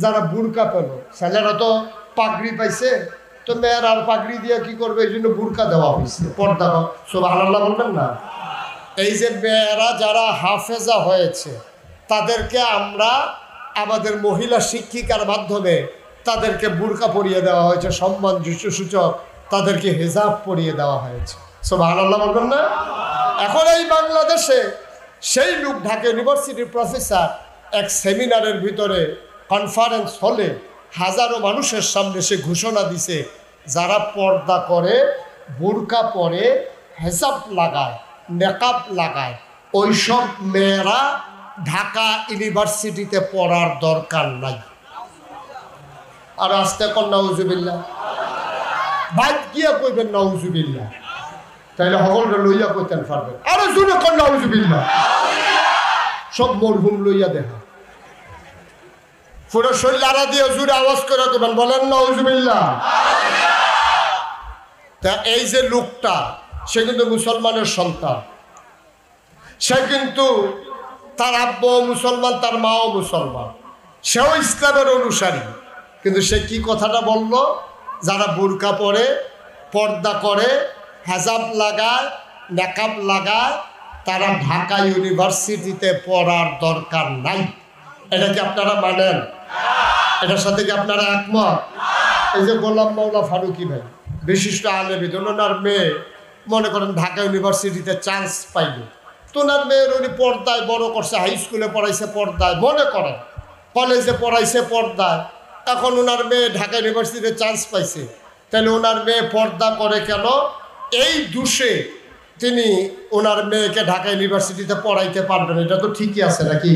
যারা বুরকা পেল, ছেলেরা তো পাগড়ি পাইছে, তো মেয়েরা আর পাগড়ি দিয়ে কি করবে, এই জন্য বুরকা দেওয়া হয়েছে, পর্দা। সুবহানাল্লাহ বলবেন না? এই যে মেয়েরা যারা হাফেজা হয়েছে তাদেরকে আমরা আমাদের মহিলা শিক্ষিকার মাধ্যমে তাদেরকে বুরকা পরিয়ে দেওয়া হয়েছে, সম্মান সূচক তাদেরকে হিজাব পরিয়ে দেওয়া হয়েছে। সুবহানাল্লাহ বলবেন না? এখন এই বাংলাদেশে সেই লোক ঢাকা ইউনিভার্সিটির প্রফেসর এক সেমিনারের ভিতরে কনফারেন্স হলে হাজারো মানুষের সামনে সে ঘোষণা দিছে, যারা পর্দা করে, বুরকা পরে, হিজাব লাগায়, নেকাব লাগায়, ওইসব মেয়েরা ঢাকা ইউনিভার্সিটিতে পড়ার দরকার নাই। আর আস্তে কর নাউজুবিল্লাহ, বাইক গিয়া কইবেন নাউজুবিল্লাহ, তাইলে সকলটা লইয়া কইতেন পারবেন। আরো জোরে কর নাউজুবিল্লাহ, সব মরহুম লইয়া দেখা, পুরো শরীর লাড়া দিয়ে জোরে আওয়াজ করে কইবেন, বলেন নাউজুবিল্লাহ। তা এই যে লোকটা, সে কিন্তু মুসলমানের সন্তান, সে কিন্তু তার আব্বাও মুসলমান, তার মাও মুসলমান, সেও ইসলামের অনুসারী, কিন্তু সে কি কথাটা বলল? যারা বুরকা পরে, পর্দা করে, হেজাব লাগায়, মেকআপ লাগায়, তারা ঢাকা ইউনিভার্সিটিতে পড়ার দরকার নাই। এটা কি আপনারা মানেন? এটার সাথে কি আপনারা একমত? এই যে গোলাম মাওলা ফারুকি ভাই, বিশিষ্ট আলেমী, ওনার মেয়ে মনে করেন ঢাকা ইউনিভার্সিটিতে চান্স পাইল, তো ওনার মেয়ের উনি পর্দায় বড় করছে, হাই স্কুলে পড়াইছে পর্দায়, মনে করেন কলেজে পড়াইছে পর্দায়, এখন ওনার মেয়ে ঢাকা ইউনিভার্সিটিতে চান্স পাইছে, তাহলে ওনার মেয়ে পর্দা করে কেন? এই দোষে তিনি ওনার মেয়েকে ঢাকা ইউনিভার্সিটিতে পড়াইতে পারবেন? এটা তো ঠিকই আছে নাকি?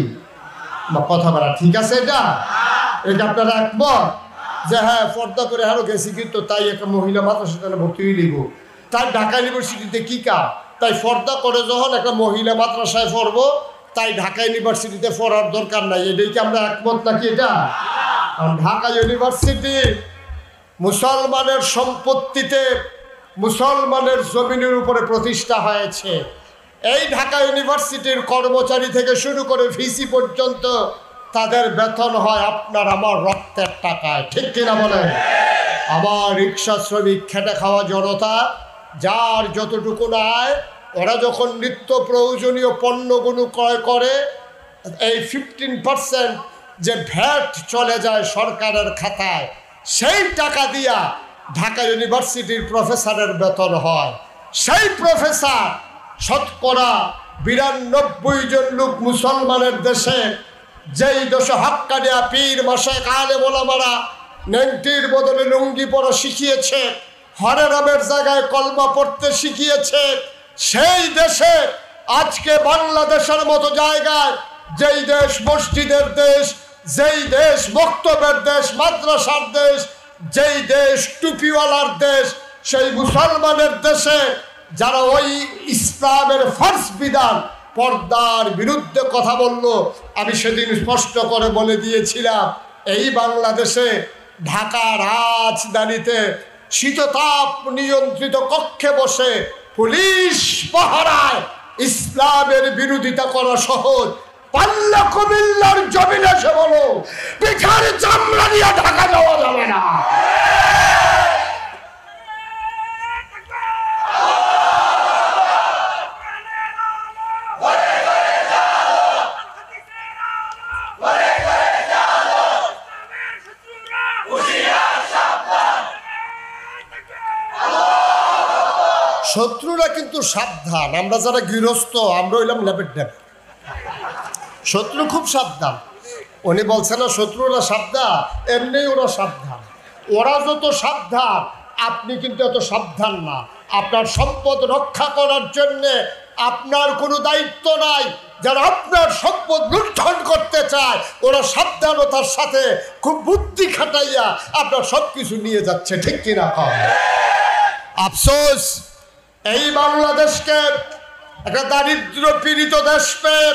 কথা বলা ঠিক আছে? এটা এটা আপনারা একমত যে হ্যাঁ পর্দা করে আরো গেছি, কিন্তু তাই একটা মহিলা মাদ্রাসাতে ভর্তি হয়ে নিব, তাই ঢাকা ইউনিভার্সিটিতে কি কাজ? তাই পর্দা করে যখন একটা মহিলা মাদ্রাসায় পড়বো, তাই ঢাকা ইউনিভার্সিটিতে পড়ার দরকার নাই। এটাই কি আমরা একমত নাকি? এটা ঢাকা ইউনিভার্সিটি মুসলমানের সম্পত্তিতে, মুসলমানের জমিনের উপরে প্রতিষ্ঠা হয়েছে। এই ঢাকা ইউনিভার্সিটির কর্মচারী থেকে শুরু করে ভিসি পর্যন্ত তাদের বেতন হয় আপনার আমার রক্তের টাকায়, ঠিক কিনা বলেন? আবার রিক্সা শ্রমিক, খেটে খাওয়া জনতা, যার যতটুকু আয়, ওরা যখন নিত্য প্রয়োজনীয় পণ্যগুলো ক্রয় করে, এই 15% যে ভ্যাট চলে যায় সরকারের খাতায়, সেই টাকা দিয়া ঢাকা ইউনিভার্সিটির প্রফেসরের বেতন হয়। সেই প্রফেসর শতকরা 92 জন লোক মুসলমানের দেশে, যেই দেশে হাক্কানিয়া পীর মাশায়েখ আলেম ওলামারা নেংটির বদলে লুঙ্গি পরা শিখিয়েছে, হরে রামের জায়গায় কলমা পড়তে শিখিয়েছে, সেই দেশে আজকে বাংলাদেশের মতো জায়গায়, যেই দেশ মসজিদের দেশ, যেই দেশ বক্তব্যের দেশ, মাদ্রাসার দেশ, যেই দেশ টুপিওয়ালার দেশ, সেই মুসলমানের দেশে যারা ওই ইসলামের ফরজ বিধান পর্দার বিরুদ্ধে কথা বলল, আমি সেদিন স্পষ্ট করে বলে দিয়েছিলাম, এই বাংলাদেশে ঢাকা রাজধানীতে শীততাপ নিয়ন্ত্রিত কক্ষে বসে পুলিশ পাহারায় ইসলামের বিরোধিতা করা সহজ, পাল্লা কুমিল্লার জমিনে এসে বলো পিঠার চামড়া নিয়ে ঢাকা যাওয়া যাবে না। শত্রুরা কিন্তু সাবধান, আমরা যারা গৃহস্থ আমরা হইলাম ল্যাপেট ড্যাপ। শত্রু খুব সাবধান। উনি বলছে না শত্রুরা সাবধান, এমনি ওরা সাবধান। ওরা যত সাবধান, আপনি কিন্তু এত সাবধান না। আপনার সম্পদ রক্ষা করার জন্যে আপনার কোনো দায়িত্ব নাই। যারা আপনার সম্পদ লুণ্ঠন করতে চায়, ওরা সাবধানতার সাথে খুব বুদ্ধি খাটাইয়া আপনার সব কিছু নিয়ে যাচ্ছে, ঠিক কিনা? আফসোস, এই বাংলাদেশকে একটা দারিদ্র পীড়িত দেশ পেয়ে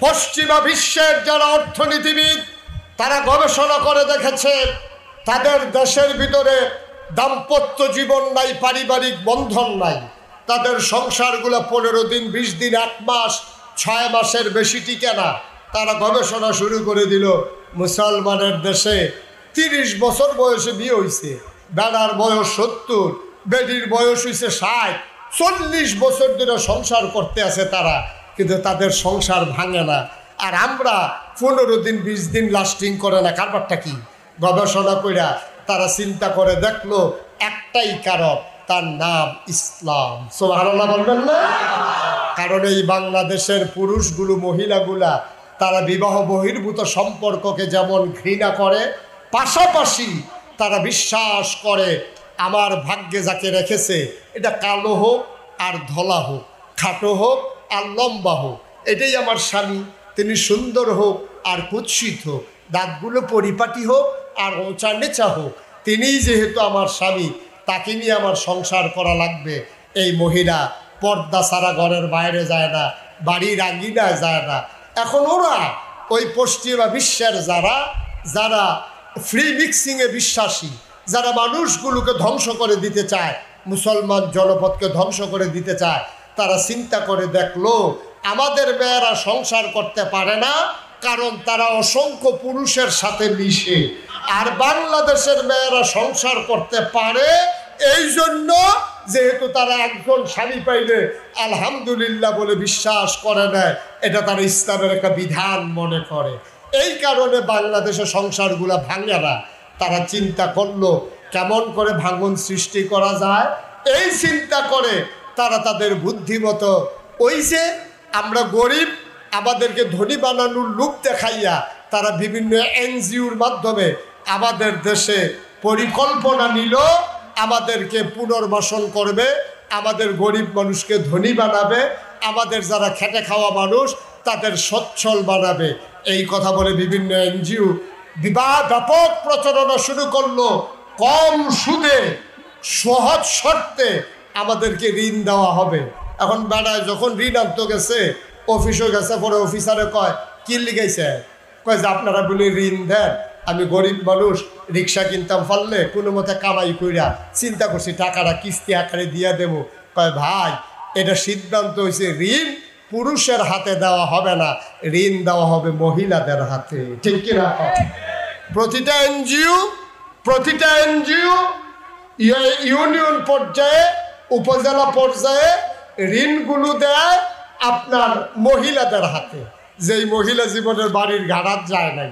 পশ্চিমা বিশ্বের যারা অর্থনীতিবিদ, তারা গবেষণা করে দেখেছে তাদের দেশের ভিতরে দাম্পত্য জীবন নাই, পারিবারিক বন্ধন নাই। তাদের সংসারগুলো 15 দিন, 20 দিন, 1 মাস, 6 মাসের বেশি টিকে না। তারা গবেষণা শুরু করে দিল, মুসলমানের দেশে 30 বছর বয়সে বিয়ে হয়েছে, বেড়ার বয়স 70, বেডির বয়স হয়েছে 60, 40 বছর ধরে সংসার করতে আছে তারা, কিন্তু তাদের সংসার ভাঙে না। আর আমরা 15 দিন 20 দিন লাস্টিং করে না। কারবারটা কি? গবেষণা কইরা তারা চিন্তা করে দেখলো একটাই কারণ, তার নাম ইসলাম। সুবহানাল্লাহ বলবেন না? কারণ এই বাংলাদেশের পুরুষগুলো, মহিলাগুলা, তারা বিবাহ বহির্ভূত সম্পর্ককে যেমন ঘৃণা করে, পাশাপাশি তারা বিশ্বাস করে আমার ভাগ্যে যাকে রেখেছে এটা কালো হোক আর ধলা হোক, খাটো হোক আর লম্বা হোক, এটাই আমার স্বামী। তিনি সুন্দর হোক আর কুৎসিত হোক, দাঁতগুলো পরিপাটি হোক আর ওঁচা নেচা হোক, তিনিই যেহেতু আমার স্বামী, তাকে নিয়ে আমার সংসার করা লাগবে। এই মহিলা পর্দা ছাড়া ঘরের বাইরে যায় না, বাড়ির আঙিনায় যায় না। এখন ওরা ওই পশ্চিমা বিশ্বের যারা ফ্রি মিক্সিংয়ে বিশ্বাসী, যারা মানুষগুলোকে ধ্বংস করে দিতে চায়, মুসলমান জনপদকে ধ্বংস করে দিতে চায়, তারা চিন্তা করে দেখলো আমাদের মেয়েরা সংসার করতে পারে না, কারণ তারা অসংখ্য পুরুষের সাথে মিশে। আর বাংলাদেশের মেয়েরা সংসার করতে পারে এই জন্য, যেহেতু তারা একজন স্বামী পাইলে আলহামদুলিল্লাহ বলে বিশ্বাস করে নেয়, এটা তারা ইসলামের একটা বিধান মনে করে। এই কারণে বাংলাদেশের সংসারগুলো ভাঙে না। তারা চিন্তা করলো কেমন করে ভাঙন সৃষ্টি করা যায়, এই চিন্তা করে তারা তাদের বুদ্ধিমতো ওই যে আমরা গরিব, আমাদেরকে ধনী বানানোর লোক দেখাইয়া তারা বিভিন্ন এনজিওর মাধ্যমে আমাদের দেশে পরিকল্পনা নিল, আমাদেরকে পুনর্বাসন করবে, আমাদের গরিব মানুষকে ধনী বানাবে, আমাদের যারা খেটে খাওয়া মানুষ তাদের সচ্ছল বানাবে। এই কথা বলে বিভিন্ন এনজিও ব্যাপক প্রচারণা শুরু করলো। কম সুদে সহজ শর্তে আমাদেরকে ঋণ দেওয়া হবে। এখন বেড়ায় যখন ঋণ আনতে গেছে, অফিসও গেছে, পরে অফিসারে কয় কি লিখাইছে, কয় যে আপনারা বলে ঋণ দেন, আমি গরিব মানুষ, রিক্সা কিনতাম পারলে কোনো মতে কামাই কইরা চিন্তা করছি টাকাটা কিস্তি আকারে দিয়ে দেবো। কয় ভাই, এটা সিদ্ধান্ত হয়েছে ঋণ পুরুষের হাতে দেওয়া হবে না, ঋণ দেওয়া হবে মহিলাদের হাতে। ঠিক কিনা? প্রতিটা এনজিও ইউনিয়ন পর্যায়ে, উপজেলা পর্যায়ে ঋণগুলো দেয় আপনার মহিলাদের হাতে। যেই মহিলা জীবনের বাড়ির ঘাড়াত যায় নাই,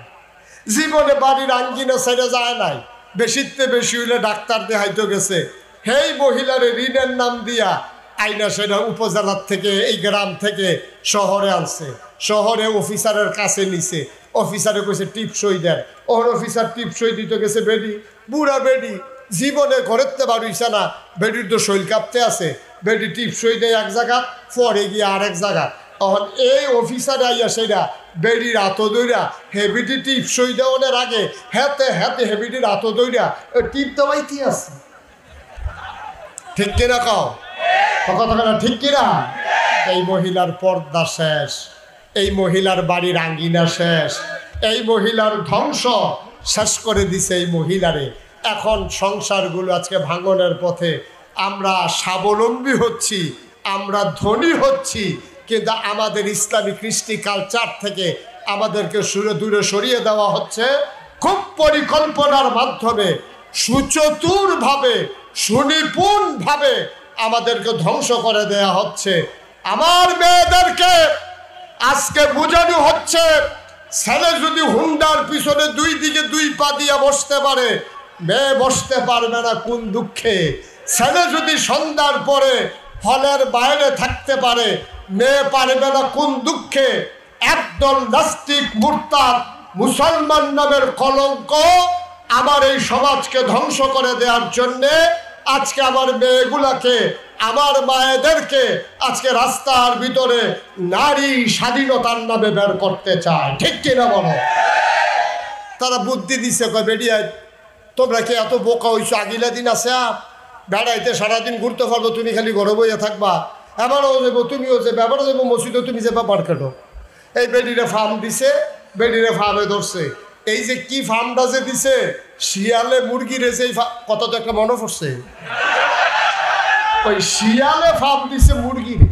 জীবনে বাড়ির আঙ্গিনা ছেড়ে যায় নাই, বেশিতে বেশি হইলে ডাক্তার দেখাইতে গেছে, সেই মহিলার ঋণের নাম দিয়া আইনা সেটা উপজেলার থেকে, এই গ্রাম থেকে শহরে আনছে, শহরে অফিসারের কাছে নিছে, অফিসারে কইছে টিপসই দেন, ওর অফিসার টিপসই দিতে গেছে বেডি, বুড়া বেডি, জীবনে ঘরেতে বাড়িছে না, বেডির তো শৈল কাঁপতে আছে, বেডি টিপসই দেয় এক জায়গা, পরে গিয়ে আরেক জায়গা। তখন এই অফিসারে আইয়া সেটা বেডির হাতো দইরা হেবিটি টিপসই দেওয়ার আগে হেতে হেবিটির হাতো দইরা টিপ দেওয়াইতে আছে। ঠিক কিনা কও? কথা না ঠিক কিনা? এই মহিলার পর্দা শেষ, এই মহিলার বাড়ির আঙ্গিনা শেষ, এই মহিলার ধ্বংস শেষ করে দিছে এই মহিলারে। এখন সংসারগুলো আজকে ভাঙনের পথে। আমরা স্বাবলম্বী হচ্ছি, আমরা ধনী হচ্ছি, কিন্তু আমাদের ইসলামী কৃষ্টি কালচার থেকে আমাদেরকে দূরে সরিয়ে দেওয়া হচ্ছে। খুব পরিকল্পনার মাধ্যমে, সুচতুরভাবে, সুনিপুণভাবে আমাদেরকে ধ্বংস করে দেয়া হচ্ছে। আমার মেয়েদেরকে আজকে বোঝানো হচ্ছে, ছেলে যদি হুন্ডার পিছনে দুই দিকে দুই পা দিয়ে বসতে পারে, মেয়ে বসতে পারবে না কোন দুঃখে। ছেলে যদি সন্ধ্যার পরে হলের বাইরে থাকতে পারে, মেয়ে পারবে না কোন দুঃখে। একদল নাস্তিক মুরতাদ মুসলমান নামের কলঙ্ক আমার এই সমাজকে ধ্বংস করে দেওয়ার জন্যে আজকে আমার মেয়েগুলাকে, আমার মায়েদেরকে আজকে রাস্তার ভিতরে নারী স্বাধীনতার নামে বের করতে চায়। ঠিক কিনা বলো? তারা বুদ্ধি দিচ্ছে, কয় বেডিয়ায় তোমরা কি এত বোকা হইছো? আগিলা দিন আছে বেড়াইতে সারাদিন ঘুরতে পারবো, তুমি খালি ঘরে বইয়া থাকবা। এবারও যাবো, তুমিও যাবে, এবারও যাবো মসজিদে, তুমি যাবা মার্কেটও। এই বেডিরে ফার্ম দিছে, বেডিরে ফার্মে ধরছে। এই যে কি ফার্মটা যে দিছে, শিয়ালে মুরগি রেছে, কত তো একটা মনে পড়ছে, ওই শিয়ালে ফার্ম দিছে মুরগিরে।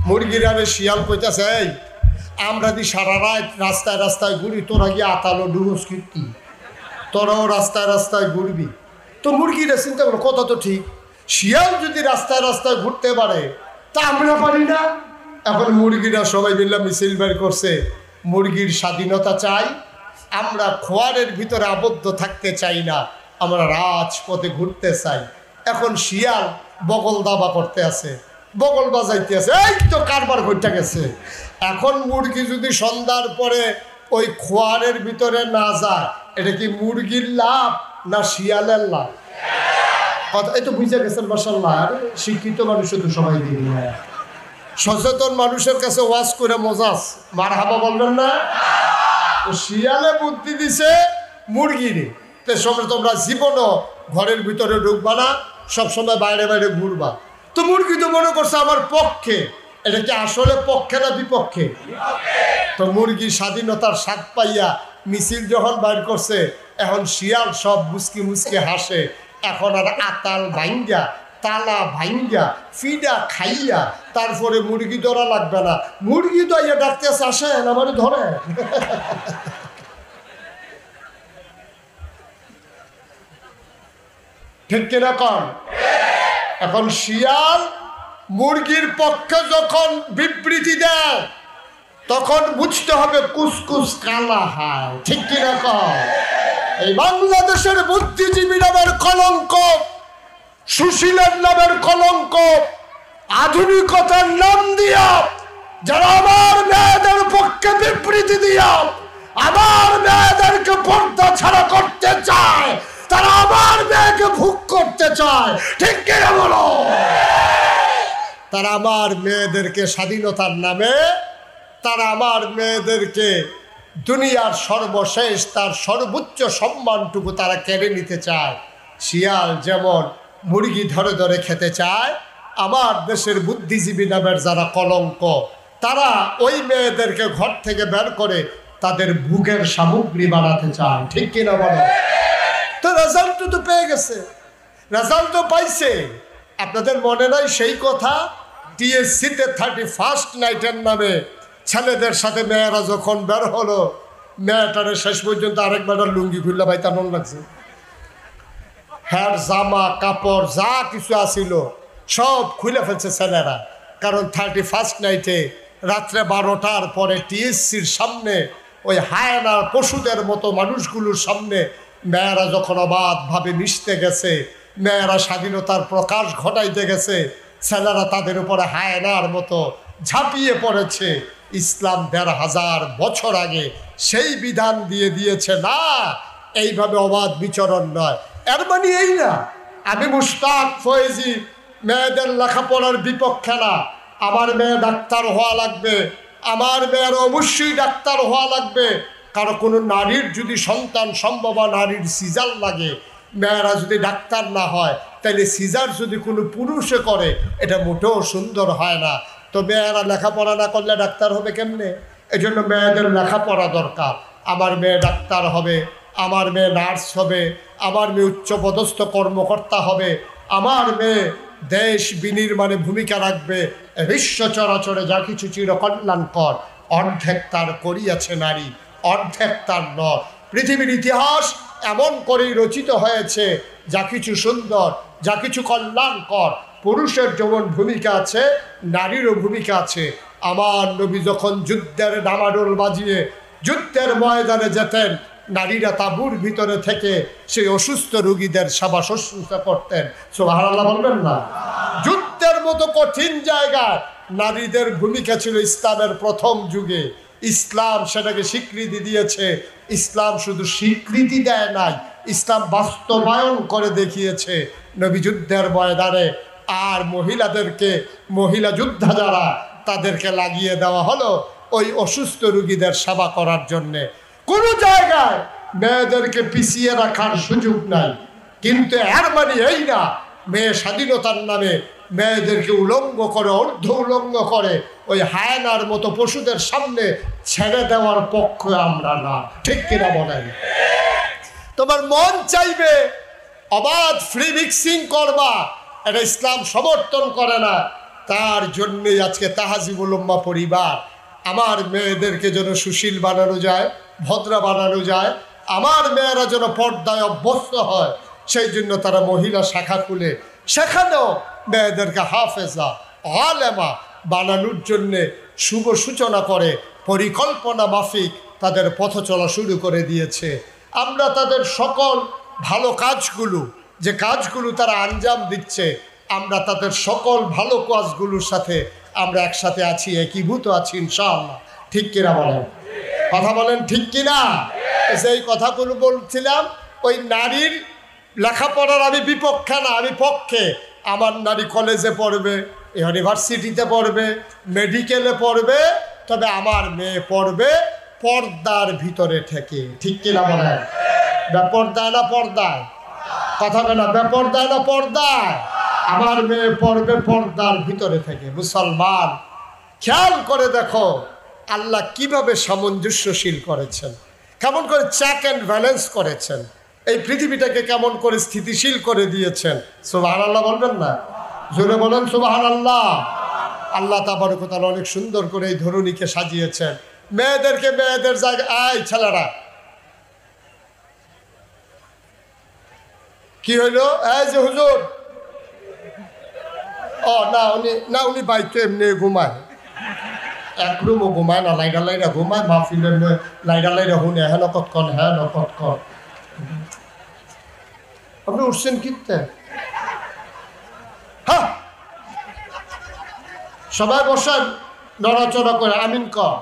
মুরগির আরে শিয়াল কইতাছে, এই আমরা দি সারা রাত রাস্তায় রাস্তায় ঘুরি, তোরা গিয়ে আতালো ডুবস কীর্তি, তোরাও রাস্তায় রাস্তায় ঘুরবি। তো মুরগিরা চিন্তা করো, কথা তো ঠিক, শিয়াল যদি রাস্তায় রাস্তায় ঘুরতে পারে তা আমরা পারি না। এখন মুরগিরা সবাই মিলে মিছিল বের করছে, মুরগির স্বাধীনতা চাই, আমরা খোয়ারের ভিতরে আবদ্ধ থাকতে চাই না, আমরা রাজপথে ঘুরতে চাই। এখন শিয়াল বগল দাবা করতে আছে, বগল বাজাইতে আছে, এই তো কারবার ঘটে গেছে। এখন মুরগি যদি সন্ধ্যার পরে ওই খোয়ারের ভিতরে না যায়, এটা কি মুরগির লাভ না শিয়ালের লাভ? কথা এই তো বুঝে গেছেন মাশাআল্লাহ। আর শিক্ষিত মানুষের তো সবাই দিন, সচেতন মানুষের কাছে ওয়াজ করে মজাস মারহাবা বলবেন না? তো শিয়ালে বুদ্ধি দিছে মুরগিরে, তো সময় তোমরা জীবনও ঘরের ভিতরে ঢুকবা না, সবসময় বাইরে বাইরে ঘুরবা। তো মুরগি তো মনে করছে আমার পক্ষে, এটা কি আসলে পক্ষে না বিপক্ষে? তো মুরগি স্বাধীনতার স্বাদ পাইয়া মিছিল যখন বাইর করছে, এখন শিয়াল সব মুসকি মুসকি হাসে। এখন আর আতাল ভাঙ্গা তালা ভাইঙ্গা ফিডা খাইয়া তারপরে মুরগি ধরা লাগবে না, মুরগি দইয়া ডাকতে আসেন আমার ধরে। ঠিক কিনা কন? এখন শিয়াল মুরগির পক্ষে যখন বিবৃতি দেয় তখন বুঝতে হবে কুসকুস কালা হয়। ঠিক কিনা কন? এই বাংলাদেশের বুদ্ধিজীবী নামের কলঙ্ক, সুশীলের নামের কলঙ্ক, আধুনিকতার নাম দিয়া যারা আমার মেয়েদের পক্ষে বিবৃতি দিয়া আমার মেয়েদেরকে পর্দা ছাড়া করতে চায়, তারা আমার মেয়েকে ভোগ করতে চায়। ঠিক কিনা বলো? তারা আমার মেয়েদেরকে স্বাধীনতার নামে, তারা আমার মেয়েদেরকে দুনিয়ার সর্বশেষ তার সর্বোচ্চ সম্মানটুকু তারা কেড়ে নিতে চায়। শিয়াল যেমন মুরগি ধরে ধরে খেতে চায়, আমার দেশের বুদ্ধিজীবী নামের যারা কলঙ্ক তারা ওই মেয়েদেরকে ঘর থেকে বের করে তাদের ভোগের সামগ্রী বানাতে চায়। ঠিক কিনা বলো? তো রেজাল্ট তো পেয়ে গেছে, রেজাল্ট তো পাইছে। আপনাদের মনে নাই সেই কথা? টিএসসিতে 31st নাইটের নামে ছেলেদের সাথে মেয়েরা যখন বের হলো, মেয়েটারে শেষ পর্যন্ত আরেক বেটার লুঙ্গি খুললে ভাই তেমন লাগছে। হ্যাঁ, জামা কাপড় যা কিছু আসিল সব খুলে ফেলছে ছেলেরা। কারণ 31st নাইটে রাত্রে 12টার পরে টিএসসির সামনে ওই হায়নার পশুদের মতো মানুষগুলোর সামনে মেয়েরা যখন অবাধভাবে মিশতে গেছে, মেয়েরা স্বাধীনতার প্রকাশ ঘটাইতে গেছে, ছেলেরা তাদের উপরে হায়নার মতো ঝাঁপিয়ে পড়েছে। ইসলাম 1500 বছর আগে সেই বিধান দিয়ে দিয়েছে, না এইভাবে অবাধ বিচরণ নয়। এর মানে এই না আমি মুশতাক ফয়েজি মেয়েদের লেখাপড়ার বিপক্ষে না। আমার মেয়ে ডাক্তার হওয়া লাগবে, আমার মেয়ের অবশ্যই ডাক্তার হওয়া লাগবে। কারো কোনো নারীর যদি সন্তান সম্ভব নারীর সিজার লাগে, মেয়েরা যদি ডাক্তার না হয় তাহলে সিজার যদি কোনো পুরুষে করে এটা মোটেও সুন্দর হয় না। তো মেয়েরা লেখাপড়া না করলে ডাক্তার হবে কেমনে? এই জন্য মেয়েদের লেখাপড়া দরকার। আমার মেয়ে ডাক্তার হবে, আমার মেয়ে নার্স হবে, আমার মেয়ে উচ্চপদস্থ কর্মকর্তা হবে, আমার মেয়ে দেশ বিনির্মাণে ভূমিকা রাখবে। বিশ্ব চরাচরে যা কিছু চিরকল্যাণকর অর্ধেক তার করিয়াছে নারী, অর্ধেক তার নর। পৃথিবীর ইতিহাস এমন করেই রচিত হয়েছে, যা কিছু সুন্দর, যা কিছু কল্যাণকর পুরুষের যেমন ভূমিকা আছে নারীরও ভূমিকা আছে। আমার নবী যখন যুদ্ধের ডামাডোল বাজিয়ে যুদ্ধের ময়দানে যেতেন, নারীরা তাঁবুর ভিতরে থেকে সেই অসুস্থ রোগীদের সেবা শুশ্রূষা করতেন। সুবহানাল্লাহ বলবেন না? যুদ্ধের মতো কঠিন জায়গায় নারীদের ভূমিকা ছিল ইসলামের প্রথম যুগে। ইসলাম সেটাকে স্বীকৃতি দিয়েছে। ইসলাম শুধু স্বীকৃতি দেয় নাই, ইসলাম বাস্তবায়ন করে দেখিয়েছে। নবী যুদ্ধের ময়দানে আর মহিলাদেরকে, মহিলা যোদ্ধা যারা তাদেরকে লাগিয়ে দেওয়া হলো ওই অসুস্থ রোগীদের সেবা করার জন্যে। কোনো জায়গায় মেয়েদেরকে পিছিয়ে রাখার সুযোগ নাই। কিন্তু এর মানে এই না মেয়ে স্বাধীনতার নামে মেয়েদেরকে উলঙ্গ করে, অর্ধ উলঙ্গ করে ওই হায়নার মতো পশুদের সামনে ছেড়ে দেওয়ার পক্ষে আমরা না। ঠিক কিনা বলেন? তোমার মন চাইবে অবাধ ফ্রি মিক্সিং করবা, এটা ইসলাম সমর্থন করে না। তার জন্যই আজকে তাহাজিবুল উম্মা পরিবার আমার মেয়েদেরকে যেন সুশীল বানানো যায়, ভদ্রা বানানো যায়, আমার মেয়েরা যেন পর্দায় অভ্যস্ত হয়, সেই জন্য তারা মহিলা শাখা খুলে সেখানেও মেয়েদেরকে হাফেজা আলেমা বানানোর জন্যে শুভ সূচনা করে পরিকল্পনা মাফিক তাদের পথ চলা শুরু করে দিয়েছে। আমরা তাদের সকল ভালো কাজগুলো, যে কাজগুলো তারা আঞ্জাম দিচ্ছে, আমরা তাদের সকল ভালো কাজগুলোর সাথে আমরা একসাথে আছি, একীভূত আছি ইনশাআল্লাহ। ঠিক কিনা বলেন? কথা বলেন ঠিক কিনা? সেই কথাগুলো বলছিলাম। ওই নারীর লেখাপড়ার আমি বিপক্ষে না, আমি পক্ষে। আমার নারী কলেজে পড়বে, ইউনিভার্সিটিতে পড়বে, মেডিকেলে পড়বে, তবে আমার মেয়ে পড়বে পর্দার ভিতরে থেকে। ঠিক কিনা বলেন? বেপর্দায় না পর্দায়? কথা বলে না, বেপর্দায় না পর্দায়? আমার মেয়ে পড়বে পর্দার ভিতরে থেকে। মুসলমান খেয়াল করে দেখো আল্লাহ কিভাবে সামঞ্জস্যশীল করেছেন, কেমন করে চেক অ্যান্ড ব্যালেন্স করেছেন। এই পৃথিবীটাকে কেমন করে স্থিতিশীল করে দিয়েছেন। সুবহানাল্লাহ বলবেন না? জোরে বলেন সুবহানাল্লাহ। আল্লাহ তাবারক ওয়া তাআলা অনেক সুন্দর করে এই ধরনীকে সাজিয়েছেন। মেয়েদেরকে মেয়েদের জায়গায়, আয় ছেলেরা কি হইল? এই যে হুজুর, ও না উনি বাইকে এমনি ঘুমায়, এক রুমও ঘুমায় না, লাইডা লাইডা ঘুমায়, মাহফিলের লাইডা লাইডা শুনে হ্যাঁ কতক্ষণ হ্যাঁ কতক্ষণ। আপনি উঠছেন কিনতে? হ্যাঁ, সবাই বসেন, নড়াচড়া করে আমিন কর,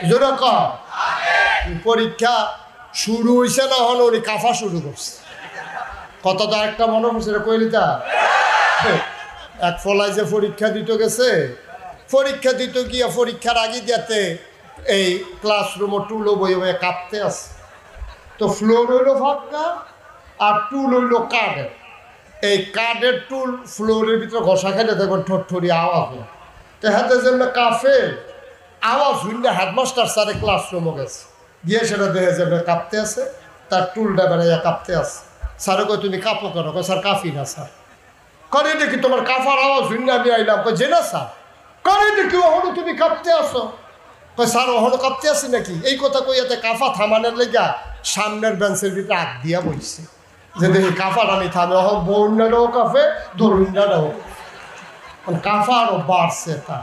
জোরে কর। পরীক্ষা শুরু হয়েছে না, হলো উনি কাফা শুরু করছে। কতটা একটা মনে করছে কইলিতা এক ফলায় যে পরীক্ষা দিতে গেছে, পরীক্ষা দিতে গিয়া পরীক্ষার আগে দিতে এই ক্লাসরুমও টুলো বই বয়ে কাঁপতে আছে। তো ফ্লোর হইল ফাঁকা আর টুল হইল কাঠের। এই কাঠের টুল ফ্লোরের ভিতরে ঘষা খেলে দেখবেন ঠোঁটঠড়ি আওয়াজ হয়। তো হাতে যেমন কাফে আওয়াজ শুনলে হেডমাস্টার স্যারে ক্লাসরুমও গেছে, গিয়ে সেটা দেখে যাবে কাঁপতে আছে, তার টুলটা বেড়াইয়া কাঁপতে আছে। স্যারে কয় তুমি কাঁপো কেন? কয় স্যার কাঁপি না স্যার। করে দেখি তোমার কাঁপার আওয়াজ শুনলে আমি আইলাম। কয় যে না স্যার। করে দেখি ওহনো তুমি কাঁপতে আসো। কয় স্যার ওহনো কাঁপতে আসি নাকি? এই কথা কইয়াতে কাঁফা থামানোর লেগা সামনের বেঞ্চের ভিতরে আগ দিয়া বইছে, যে দেখি কাঁফাটা আমি থামে। ওহ বন্যাটাও কাঁপে, দরুন্যাটাও কাঁফা আরও বাড়ছে। তা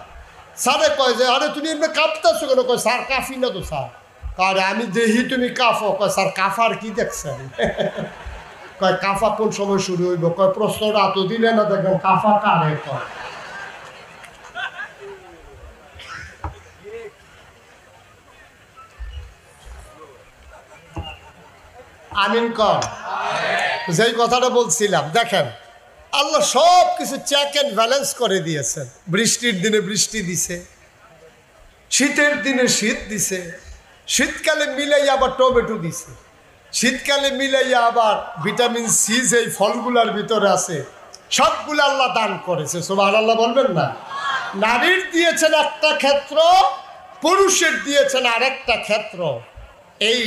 স্যারে কয় যে আরে তুমি এমনি কাঁপতেছো কেন? কয় স্যার কাঁফি না তো স্যার। আরে আমি দেখি তুমি কাঁফো। কয় স্যার কাঁফার কি দেখছেন? কয় কাঁফা কোন সময় শুরু হইব? কয় প্রশ্নটা এত দিলে না, দেখবেন কাঁফা কারে কয়। আমিন কর। যেই কথাটা বলছিলাম, দেখেন আল্লাহ সব কিছু চেক অ্যান্ড ব্যালেন্স করে দিয়েছেন। বৃষ্টির দিনে বৃষ্টি দিছে, শীতের দিনে শীত দিছে, শীতকালে মিলাইয়া আবার টমেটো দিছে, শীতকালে মিলাইয়া আবার ভিটামিন সি যেই ফলগুলার ভিতরে আছে সবগুলো আল্লাহ দান করেছে। সুবহানাল্লাহ বলবেন না? নারীর দিয়েছেন একটা ক্ষেত্র, পুরুষের দিয়েছেন আরেকটা ক্ষেত্র। এই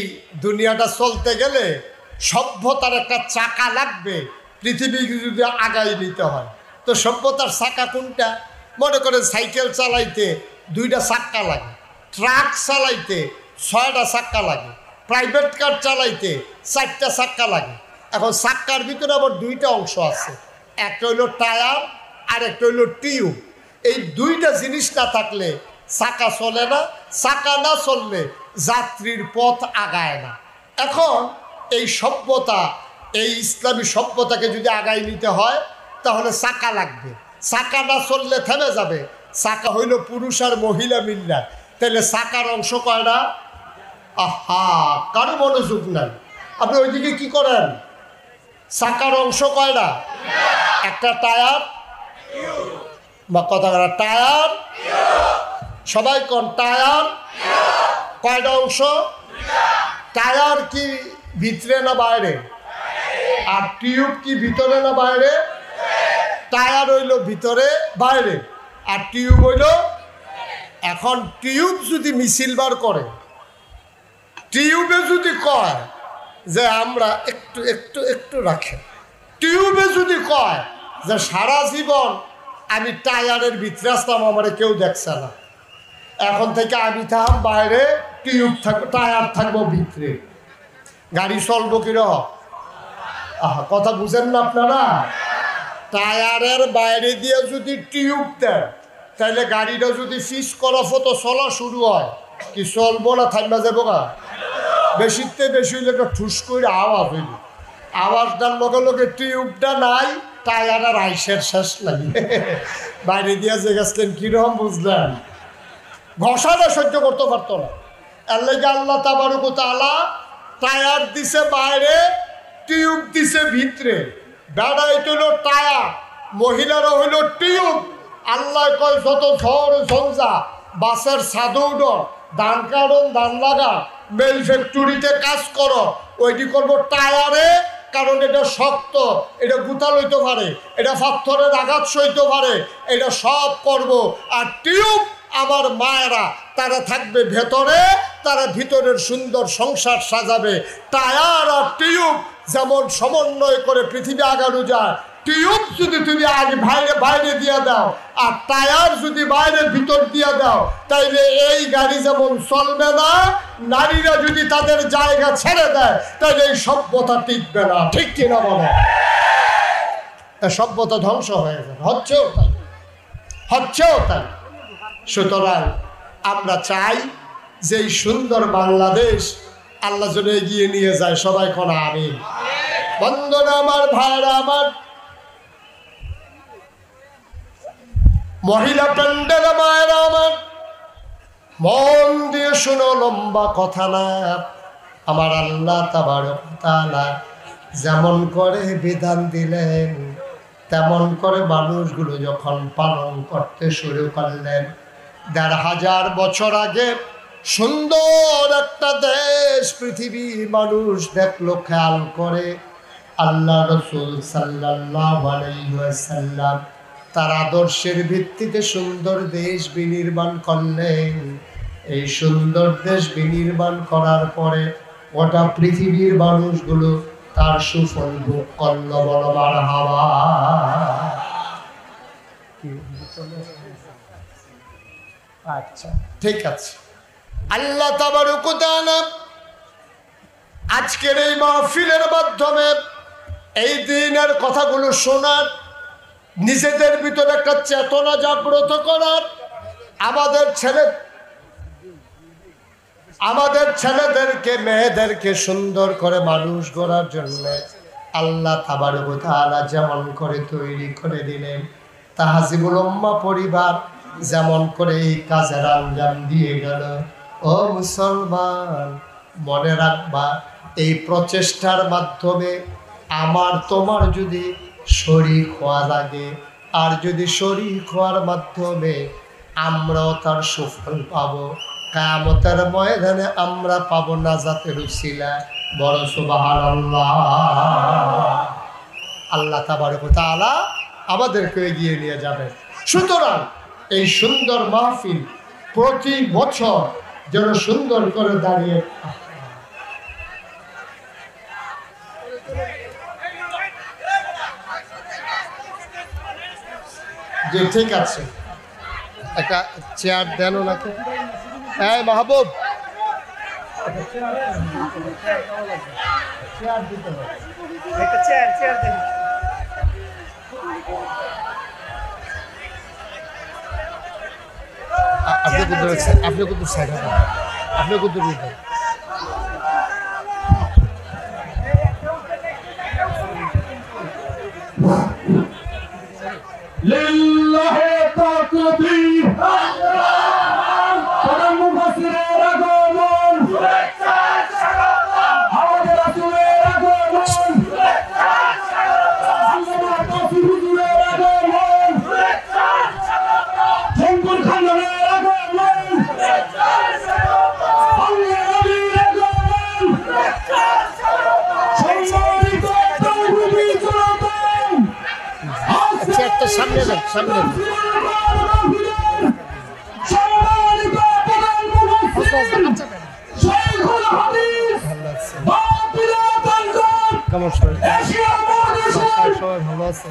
দুনিয়াটা চলতে গেলে সভ্যতার একটা চাকা লাগবে, পৃথিবী যদি আগাই নিতে হয়। তো সভ্যতার চাকা কোনটা? মনে করেন সাইকেল চালাইতে 2টা চাক্কা লাগে, ট্রাক চালাইতে 6টা চাক্কা লাগে, প্রাইভেট কার চালাইতে 4টা চাক্কা লাগে। এখন চাক্কার ভিতরে আবার 2টা অংশ আছে, একটা হইল টায়ার আর একটা হইল টিউব। এই 2টা জিনিস না থাকলে চাকা চলে না, চাকা না চললে যাত্রীর পথ আগায় না। এখন এই সভ্যতা, এই ইসলামী সভ্যতাকে যদি আগাই নিতে হয় তাহলে চাকা লাগবে। চাকা না চললে থেমে যাবে। চাকা হইল পুরুষ আর মহিলা মিল্লা, তাহলে চাকার অংশ কয়টা? আহা, কারো মনোযোগ নাই। আপনি ওইদিকে কি করেন? চাকার অংশ কয়টা? একটা টায়ার বা কথা টায়ার, সবাই কোন টায়ার? কয়টা অংশ? টায়ার কি ভিতরে না বাইরে? আর টিউব কি ভিতরে না বাইরে? টায়ার হইল ভিতরে বাইরে, আর টিউব হইল। এখন টিউব যদি মিছিল বার করে, টিউবে যদি কয় যে আমরা একটু একটু একটু রাখে, টিউবে যদি কয় যে সারা জীবন আমি টায়ারের ভিতরে আসতাম, আমার কেউ দেখছে না, এখন থেকে আমি থাকব বাইরে, টিউব থাকবো, টায়ার থাকবো ভিতরে, গাড়ি চলবো কিরকম? আহা, কথা বুঝেন না আপনারা? টায়ারের বাইরে দিয়ে যদি টিউব দেয়, তাহলে গাড়িটা যদি ফিস করা ফতো চলা শুরু হয়, কি চলবো না থাকবা যাবো? গা বেশিতে বেশি হইলে একটা ঠুস করে আওয়াজ হইল, আওয়াজটার লগে লগে টিউবটা নাই, টায়ার আর আইসের শেষ লাগে। বাইরে দিয়ে যে গেছিলেন কিরকম বুঝলেন? ঘষাটা সহ্য করতে পারতো না। এর লেগে আল্লাহ তাবারক ওয়া তাআলা টায়ার দিছে বাইরে, টিউব দিছে ভিতরে। বেড়া এটা হইল টায়ার, মহিলারা হইল টিউব। আল্লাহ কয় যত ঝড় ঝঞ্ঝা, বাসের ছাদে উঠো, ধান কাটন, ধান লাগা, মেল ফ্যাক্টরিতে কাজ করো, ওইটি করবো টায়ারে, কারণ এটা শক্ত, এটা গুতাল হইতে পারে, এটা পাথরের আঘাত সইতে পারে, এটা সব করব। আর টিউব আমার মায়েরা, তারা থাকবে ভেতরে, তারা ভিতরের সুন্দর সংসার সাজাবে। টায়ার আর টিউব টিউব যেমন সমন্বয় করে পৃথিবী আগানো যায়, টিউব যদি তুমি আগে বাইরে বাইরে দিয়ে দাও আর টায়ার যদি বাইরে ভিতর দিয়ে দাও, তাইলে এই গাড়ি যেমন চলবে না। নারীরা যদি তাদের জায়গা ছেড়ে দেয় তাইলে এই সভ্যতা টিকবে না। ঠিক কিনা বলে? সভ্যতা ধ্বংস হয়ে যাবে, হচ্ছেও তাই। সুতরাং আমরা চাই যে এই সুন্দর বাংলাদেশ আল্লাহ যেন এগিয়ে নিয়ে যায়। সবাই কোন আমিন। বন্ধুরা আমার, ভাইরা আমার, মহিলা প্যান্ডেল মায়েরা আমার, মন দিয়ে শুনো, লম্বা কথা না। আমার আল্লাহ তাবারক তাআলা যেমন করে বিধান দিলেন তেমন করে মানুষগুলো যখন পালন করতে শুরু করলেন, ১৫০০ বছর আগে সুন্দর একটা দেশ পৃথিবী মানুষ দেখলো, খেয়াল করে আল্লাহ রাসূল সাল্লাল্লাহু আলাইহি ওয়াসাল্লাম তার আদর্শের ভিত্তিতে সুন্দর দেশ বিনির্মাণ করলেন। এই সুন্দর দেশ বিনির্মাণ করার পরে গোটা পৃথিবীর মানুষগুলো তার সুফল ভোগ করলো। বলো মারহাবা। আচ্ছা, ঠিক আছে। আল্লাহ তাবারক ওয়া তাআলা আজকের এই মাহফিলের মাধ্যমে এই দিনের কথাগুলো শোনার, নিজেদের ভিতরে একটা চেতনা জাগ্রত করার, আমাদের ছেলেদেরকে মেয়েদেরকে সুন্দর করে মানুষ গড়ার জন্য আল্লাহ তাবারক ওয়া তাআলা যেমন করে তৈরি করে দিলেন, তাহজিবুল উম্মাহ পরিবার যেমন করে এই কাজের আঞ্জাম দিয়ে গেল। ও মুসলমান, মনে রাখবা, এই প্রচেষ্টার মাধ্যমে আমার তোমার যদি শরীক হওয়া লাগে, আর যদি শরীক হওয়ার মাধ্যমে আমরাও তার সুফল পাবো, কিয়ামতের ময়দানে আমরা পাবো নাজাতের উসিলা। বড় সুবহানাল্লাহ। আল্লাহ তাবারক ওয়া তাআলা আমাদেরকে এগিয়ে নিয়ে যাবে। সুতরাং এই সুন্দর মাহফিল প্রতি বছর যেন সুন্দর করে দাঁড়িয়ে, যে ঠিক আছে, একটা চেয়ার দেন নাকি? হ্যাঁ মাহবুব, চেয়ার দিতে হবে, একটা চেয়ার দেন। আপনি কত সাইড হবেন, আপনি কত দিবেন। লিল্লাহি তাকবীর, আল্লাহু মুফাসসিরের আগমন, শুভেচ্ছা স্বাগতম, আমাদের রাসূলের আগমন, শুভেচ্ছা স্বাগতম, আল্লামা তাফসীর হুজুরের আগমন, শুভেচ্ছা স্বাগতম, শঙ্কর খানের আগমন, শুভেচ্ছা স্বাগতম, আল্লাহর নবীর আগমন, শুভেচ্ছা স্বাগতম, সম্মানিত তাওহীদি জনতা, একটা সামনে দেন, সামনে দেন। কেমন সবাই ভালো আছে?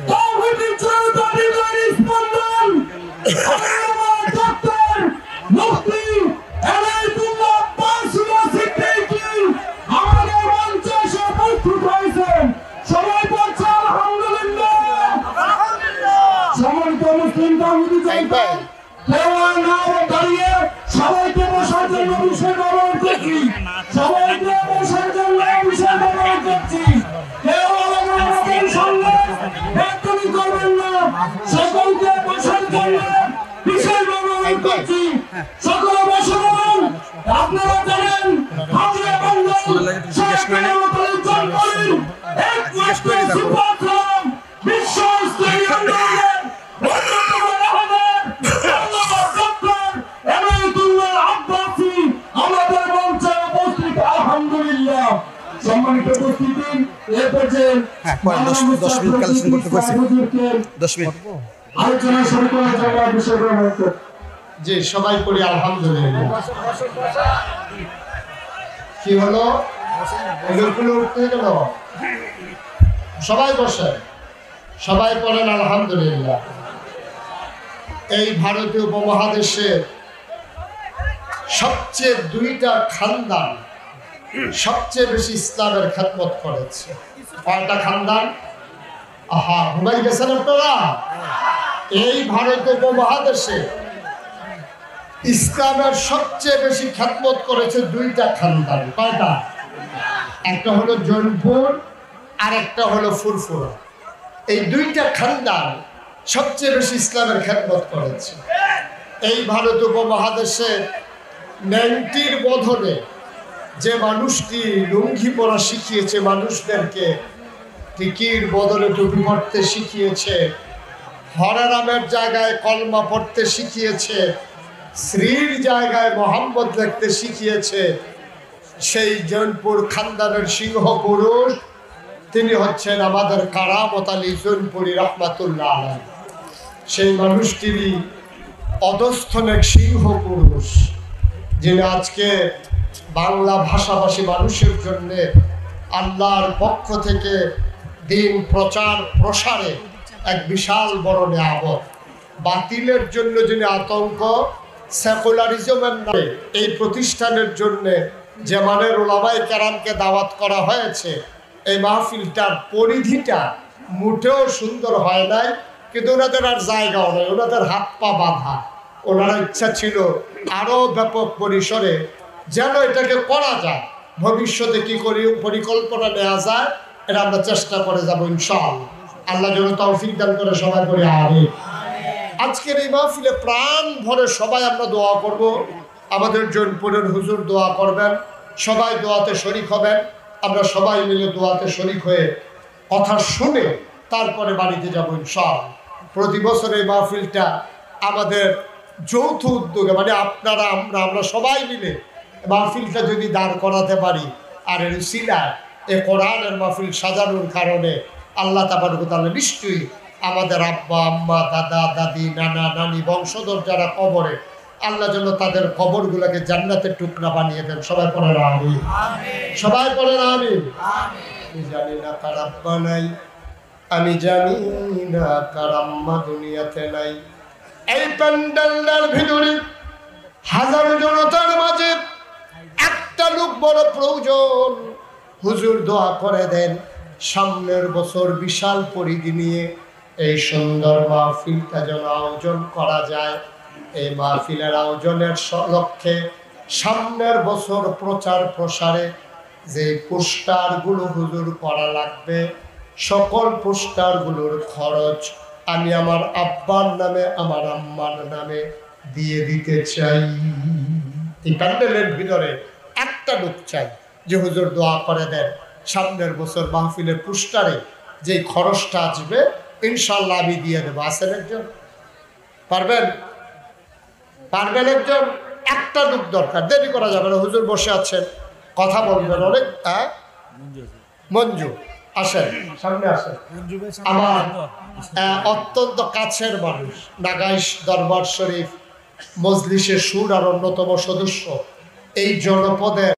সবাই বলছে আলহামদুলিল্লাহ। সমস্ত মুসলিম তাওহীদি জনতা দাঁড়িয়ে সবাইকে বসার জন্য বিষয় ব্যবহার করছি, সবাইকে বসার জন্য বিষয় ব্যবহার করছি। কেউ আমাদের সঙ্গে একদমই করবেন না, সকলকে বসার জন্য বিষয় ব্যবহার করছি। সকলে বসে বলুন। আপনারা জানেন আমরা বাংলা সরকারের অর্জন করি একমাত্র সুপারফ্লাম বিশ্ব স্তরীয় আন্দোলনের অন্যতম রাহবার আল্লামা ডক্টর এনায়েতুল্লাহ আব্বাসী আমাদের মঞ্চে উপস্থিত। আলহামদুলিল্লাহ। সম্মানিত উপস্থিতি, এরপর যে 10 মিনিট কালেকশন করতে পারছি, 10 মিনিট আলোচনা শুরু করার জন্য বিষয় ব্যবহার করছি। জি, সবাই করি আলহামদুলিল্লাহ। কি হলো? এগুলো উঠতে গেল সবাই বসে, সবাই বলেন আলহামদুলিল্লাহ। এই ভারতীয় উপমহাদেশে সবচেয়ে দুইটা খানদান সবচেয়ে বেশি ইসলামের খেদমত করেছে। কয়টা খানদান? আহা, ঘুমাই গেছেন আপনারা? এই ভারতীয় উপমহাদেশে ইসলামের সবচেয়ে বেশি খেদমত করেছে দুইটা খানদান। কয়টা? একটা হলো জৌনপুর আর একটা হলো ফুরফুরা। এই দুইটা খানদান সবচেয়ে বেশি ইসলামের খেদমত করেছে। এই ভারত উপমহাদেশে 90-র বোধনে যে মানুষটি লুঙ্গি পরা শিখিয়েছে মানুষদেরকে, টিকির বদলে টুপি পড়তে শিখিয়েছে, হরারামের জায়গায় কলমা পড়তে শিখিয়েছে, শ্রীর জায়গায় মোহাম্মদ লিখতে শিখিয়েছে, সেই জৌনপুর খানদানের সিংহ পুরুষ তিনি হচ্ছেন আমাদের কারামত আলী জৌনপুরী রহমাতুল্লাহ আলাইহি। সেই মানুষটিরই অধস্থনের সিংহ পুরুষ, যিনি আজকে বাংলা ভাষাভাষী মানুষের জন্য আল্লাহর পক্ষ থেকে দিন প্রচার প্রসারে এক বিশাল বড় নিয়ামত। বাতিলের জন্য যিনি আতঙ্ক, সেকুলারিজমের নামে এই প্রতিষ্ঠানের জন্য যে মানের ওলামায়ে কেরামকে দাওয়াত করা হয়েছে, এই মাহফিলটার পরিধিটা মোটেও সুন্দর হয় নাই, কিন্তু ওনাদের আর জায়গাও নেই, ওনাদের হাত পা বাঁধা। ওনার ইচ্ছা ছিল আরও ব্যাপক পরিসরে যেন এটাকে করা যায়। ভবিষ্যতে কি করি পরিকল্পনা নেওয়া যায়, এটা আমরা চেষ্টা করে যাবো ইনশাআল্লাহ। আল্লাহ যেন তৌফিক দান করে, সবাই করে আমিন। আজকের এই মাহফিলে প্রাণ ভরে সবাই আমরা দোয়া করব। আমাদের জৌনপুরের হুজুর দোয়া করবেন, সবাই দোয়াতে শরিক হবেন। আমরা সবাই মিলে দোয়াতে শরিক হয়ে কথা শুনে তারপরে বাড়িতে যাব ইনশাআল্লাহ। প্রতি বছর এই মাহফিলটা আমাদের যৌথ উদ্যোগে, মানে আপনারা আমরা সবাই মিলে মাহফিলটা যদি দাঁড় করাতে পারি, আর এর উসিলায় এ কোরআনের মাহফিল সাজানোর কারণে আল্লাহ তাবারক ওয়া তাআলা নিশ্চয়ই আমাদের আব্বা আম্মা দাদা দাদি নানা নানি বংশধর যারা কবরে, আল্লাহ যেন তাদের কবরগুলোকে জান্নাতের টুকরা বানিয়ে দেন। সবাই পড়েন আমিন, সবাই পড়েন আমিন। আমি জানি না কার আব্বা নাই, আমি জানি না কার আম্মা দুনিয়াতে নাই। এই প্যান্ডেলটার ভিতরে হাজারো জনতার মাঝে একটা লোক বড় প্রয়োজন। হুজুর দোয়া করে দেন সামনের বছর বিশাল পরিধি নিয়ে এই সুন্দর মাহফিলটা যেন আয়োজন করা যায়। এই মাহফিলের আয়োজনের লক্ষ্যে সামনের বছর প্রচার প্রসারে যে পোস্টারগুলো হুজুর করা লাগবে, সকল পোস্টারগুলোর খরচ আমি আমার আব্বার নামে আমার আম্মার নামে দিয়ে দিতে চাই। এই প্যান্ডেলের ভিতরে একটা লোক চাই যে হুজুর দোয়া করে দেন সামনের বছর মাহফিলের পোস্টারে যে খরচটা আসবে ইনশাল্লাহ আমি দিয়ে দেবো। আছেন একজন? পারবেন? পারবেন একজন? একটা লোক দরকার, দেরি করা যাবে না। হুজুর বসে আছেন, কথা বলবেন অনেক। হ্যাঁ, মঞ্জু আসেন, সামনে আসেন। আমার অত্যন্ত কাছের মানুষ, নাগাইশ দরবার শরীফ মজলিসের সুর আর অন্যতম সদস্য, এই জনপদের